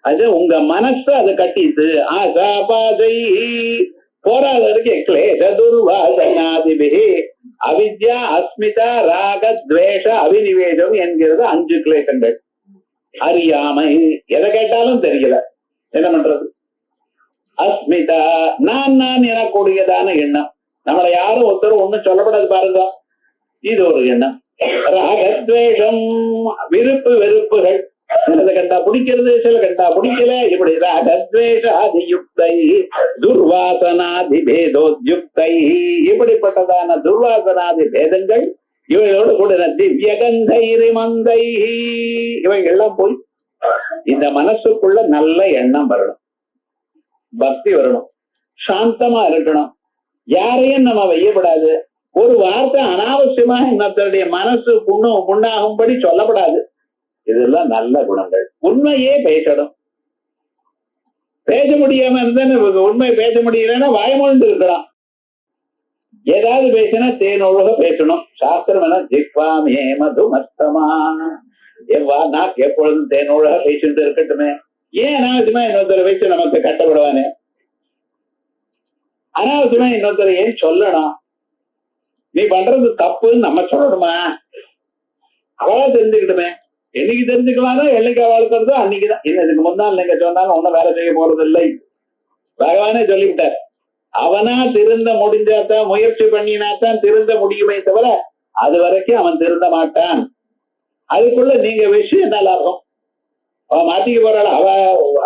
அது உங்க மனசு அதை கட்டிட்டு ஆசா பாசை போராதற்கு கிளேஷ துர்வாசனாதிபிஹி அவித்யா அஸ்மிதா ராக துவேஷ அபினிவேசம் என்கிறது 5 கிளேசங்கள். அறியாமை, எதை கேட்டாலும் தெரியல, என்ன பண்றது? அஸ்மிதா, நான் எனக்கூடியதான எண்ணம். நம்மளை யாரும் ஒருத்தரும் ஒண்ணும் சொல்லப்படாது பாருங்க, இது ஒரு எண்ணம். ராகத்வேஷம், விருப்பு வெறுப்புகள், சிலதை கண்டா பிடிக்கிறது, சில கண்டா பிடிக்கல, இப்படி ராகத்வேஷாதியுக்தை துர்வாசனாதி பேதோத்யுக்தை, இப்படிப்பட்டதான துர்வாசனாதி பேதங்கள் இவைகளோடு கூட திவ்யகந்தைரி மந்தை, இவைகள்லாம் போய் இந்த மனசுக்குள்ள நல்ல எண்ணம் வரணும், பக்தி வரணும், சாந்தமா இருக்கணும், யாரையும் நம்ம வையப்படாது. ஒரு வார்த்தை அனாவசியமா இன்னொருத்தருடைய மனசு புண்ணாகும்படி சொல்லப்படாது. இதெல்லாம் நல்ல குணங்கள். உண்மையே பேசணும். பேச முடியாம இருந்தா, உண்மை பேச முடியலன்னா வாய்மொழிந்து இருக்கலாம். ஏதாவது பேசினா தேனொழுக பேசணும். சாஸ்திரம் எல்லாம் ஜிக்வாமே மதுமஸ்தமா, நாக்கு எப்பொழுதும் தேனொழுக பேசிட்டு இருக்கட்டுமே. ஏன் அனாவசியமா இன்னொருத்தரை வச்சு நமக்கு கட்டப்படுவானே? அனாவசியமா இன்னொருத்தரை ஏன் சொல்லணும்? நீ பண்றது தப்புன்னு நம்ம சொல்லணுமா? அவளா தெரிஞ்சுக்கிட்டுமே. என்னைக்கு தெரிஞ்சுக்கலாம்னா என்னைக்கு அவளுக்கிறதோ அன்னைக்குதான். இதுக்கு முன்னாள் நீங்க சொன்னாலும் ஒன்னும் வேலை செய்ய போறது இல்லை. பகவானே சொல்லிவிட்டார், அவனா திருந்த முடிஞ்சாதான், முயற்சி பண்ணினாத்தான் திருந்த முடியுமே தவிர அது வரைக்கும் அவன் திருந்த மாட்டான். அதுக்குள்ள நீங்க விஷயம் என்ன லாபம்? அவ மாத்திக்க போறாள்,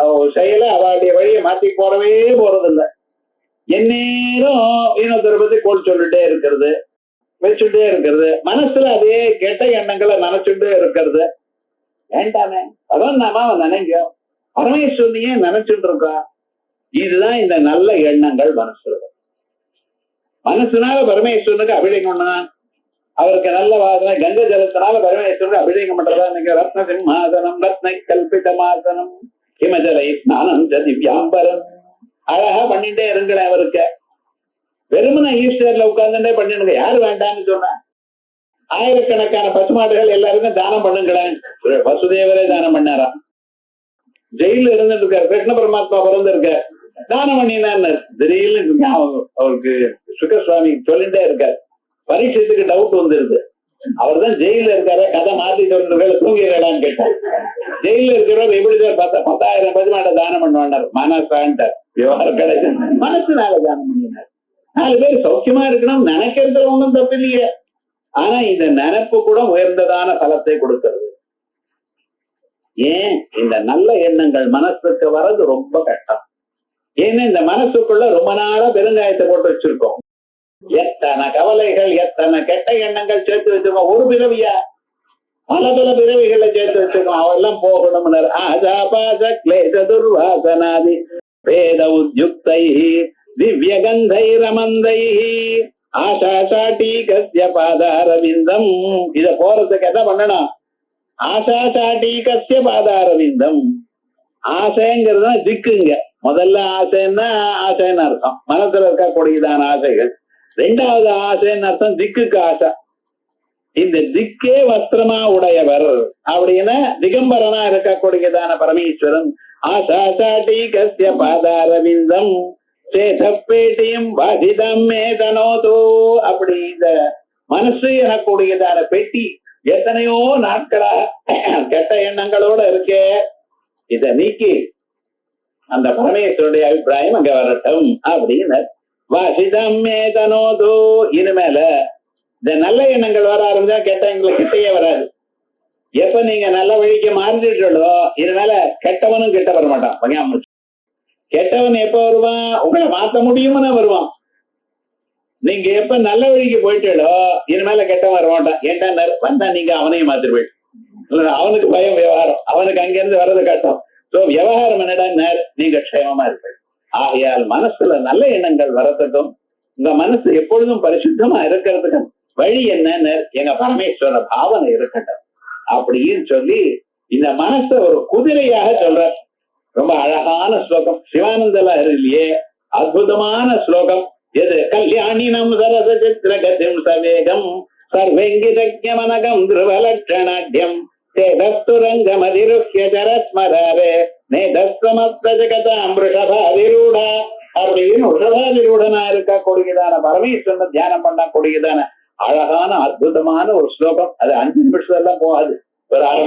அவ செயல அவளுடைய வழியை மாத்தி போறவே போறதில்லை. எந்நேரம் இன்னொருத்தரை பத்தி கோல் சொல்லிட்டே இருக்கிறது, வச்சுட்டே இருக்கிறது, மனசுல அதே கெட்ட எண்ணங்களை நினைச்சுட்டே இருக்கிறது. வேண்டாமே, அதான் நாம நினைங்க, பரமேஸ்வரனையே நினைச்சுட்டு இருக்கா. இதுதான் இந்த நல்ல எண்ணங்கள் மனசுல. மனசுனால பரமேஸ்வரனுக்கு அபிஷேகம், அவருக்கு நல்ல வாசனை, கங்கை ஜலத்தினால பரமேஸ்வரனுக்கு அபிஷேகம் பண்றதா நீங்க ரத்ன சிம்மாசனம், ரத்ன கல்பிதமாசனம், ஹிமஜலை ஸ்நானம் திவ்யாம்பரம், அழகா பண்ணிட்டே இருங்களேன். அவருக்கு வெறுமன ஈஸ்டர்ல உட்கார்ந்துட்டே பண்ணிடுங்க, யாரு வேண்டாம்னு சொன்ன? ஆயிரக்கணக்கான பசுமாடுகள் எல்லாருக்கும் தானம் பண்ணுங்களேன். வசுதேவரே தானம் பண்ணாரா? ஜெயில இருந்துட்டு இருக்காரு, கிருஷ்ண பரமாத்மா பிறந்து இருக்காரு, தானம் பண்ணினான்னு திடீர்னு அவருக்கு சுகசுவாமி சொல்லிட்டே இருக்காரு. பரீட்சத்துக்கு டவுட் வந்துருது, அவர் தான் ஜெயில இருக்காரு, கதை மாத்தி சொல்லிட்டு தூங்கிடலான்னு கேட்டார். ஜெயில இருக்கிறவர் எப்படி 10,000 பசுமாட்டை தானம் பண்ணுவாண்டார். மனசான்ட்டார், விவகாரம் கிடையாது, மனசுனால தானம் பண்ணினார். 4 பேர் சௌக்கியமா இருக்கணும் நினைக்கிறதுல ஒன்றும் தப்பு இல்லையே. ஆனா இந்த நினைப்பு கூட உயர்ந்ததான பலத்தை கொடுக்கிறது. ஏன்? இந்த நல்ல எண்ணங்கள் மனசுக்கு வர்றது ரொம்ப கஷ்டம். ஏன்னா இந்த மனசுக்குள்ள ரொம்ப நாளா பெருங்காயத்தை போட்டு வச்சிருக்கோம். எத்தனை கவலைகள், எத்தனை கெட்ட எண்ணங்கள் சேர்த்து வச்சிருக்கோம். ஒரு பிறவியா பல பிறவிகளை சேர்த்து வச்சிருக்கோம். அவெல்லாம் போகணும். ஆசாபாச கிளேச துர்வாசனாதி வேத உத்யுக்தை திவ்யகந்தை ரமந்தை ஆசா சாட்டீகஸ்ய பாதாரவிந்தம். இத போறதுக்கு என்ன பண்ணணும்? ஆசா சாட்டீகஸ்ய பாதாரவிந்தம். ஆசைங்கிறது திக்குங்க. முதல்ல ஆசைன்னா ஆசைன்னு அர்த்தம், மனசுல இருக்கக்கூடியதான ஆசைகள். 2வது ஆசைன்னு அர்த்தம் திக்குக்கு ஆசை. இந்த திக்கே வஸ்திரமா உடையவர் அப்படின்னா திகம்பரனா இருக்கக்கூடியதான பரமேஸ்வரன். ஆசாசாட்டி கஸ்ய பாதாரவிந்தம் சேதப்பேட்டியும் பாதிதம் மேதனோதோ. அப்படி இந்த மனசு எனக்கூடியதான பெட்டி எத்தனையோ நாட்களா கெட்ட எண்ணங்களோட இருக்கே, இத நீக்கி அந்த பரமேஸ்வருடைய அபிப்பிராயம் அங்க வரட்டும் அப்படின்னு. வாசிதம் மேதனோதோ. இனிமேல இந்த நல்ல எண்ணங்கள் வர ஆரம்பிச்சா கெட்ட எங்களுக்கு கிட்டையே வராது. எப்ப நீங்க நல்ல வழிக்கு மாறிட்டோ இனிமேல கெட்டவனும் கிட்ட வர மாட்டான். கெட்டவன் எப்ப வருவான்? உங்களை மாத்த முடியும்னு வருவான். நீங்க எப்ப நல்ல வழிக்கு போயிட்டோ இனிமேல கெட்டவன் வர மாட்டான். ஏன்டா வந்தா நீங்க அவனையும் மாத்திரு போயிட்டு. அவனுக்கு பயம் விவகாரம், அவனுக்கு அங்கிருந்து வர்றது கஷ்டம். சோ விவகாரம் என்னடா நீங்க க்ஷேமமா இருப்பீங்க. ஆகையால் மனசுல நல்ல எண்ணங்கள் வரத்துக்கும் உங்க மனசு எப்பொழுதும் பரிசுத்தமா இருக்கிறதுக்கும் வழி என்னன்னு எங்க பரமேஸ்வர பாவனை இருக்கட்டும் அப்படின்னு சொல்லி இந்த மனச ஒரு குதிரையாக சொல்ற ரொம்ப அழகான ஸ்லோகம். சிவானந்தலா இல்லையே அற்புதமான ஸ்லோகம். எது? கல்யாணினம் சரச சித்திரகதிம் சவேகம் சர்வங்கிதமனகம் திருவலட்சணாட்யம் தேதஸ்துரங்கமதிருஹ்ய சரஸ்மராரே நேதஸ்தமஸ்த ஜகதாம் ரிஷபாதிரூடா அப்படின்னு ரிஷபாதிரூடனா இருக்கக்கூடியதான பரமேஸ்வரன் தியானம் பண்ணக்கூடியதான அழகான அற்புதமான ஒரு ஸ்லோகம். அது 5 நிமிஷம் எல்லாம் போகாது, ஒரு 1/2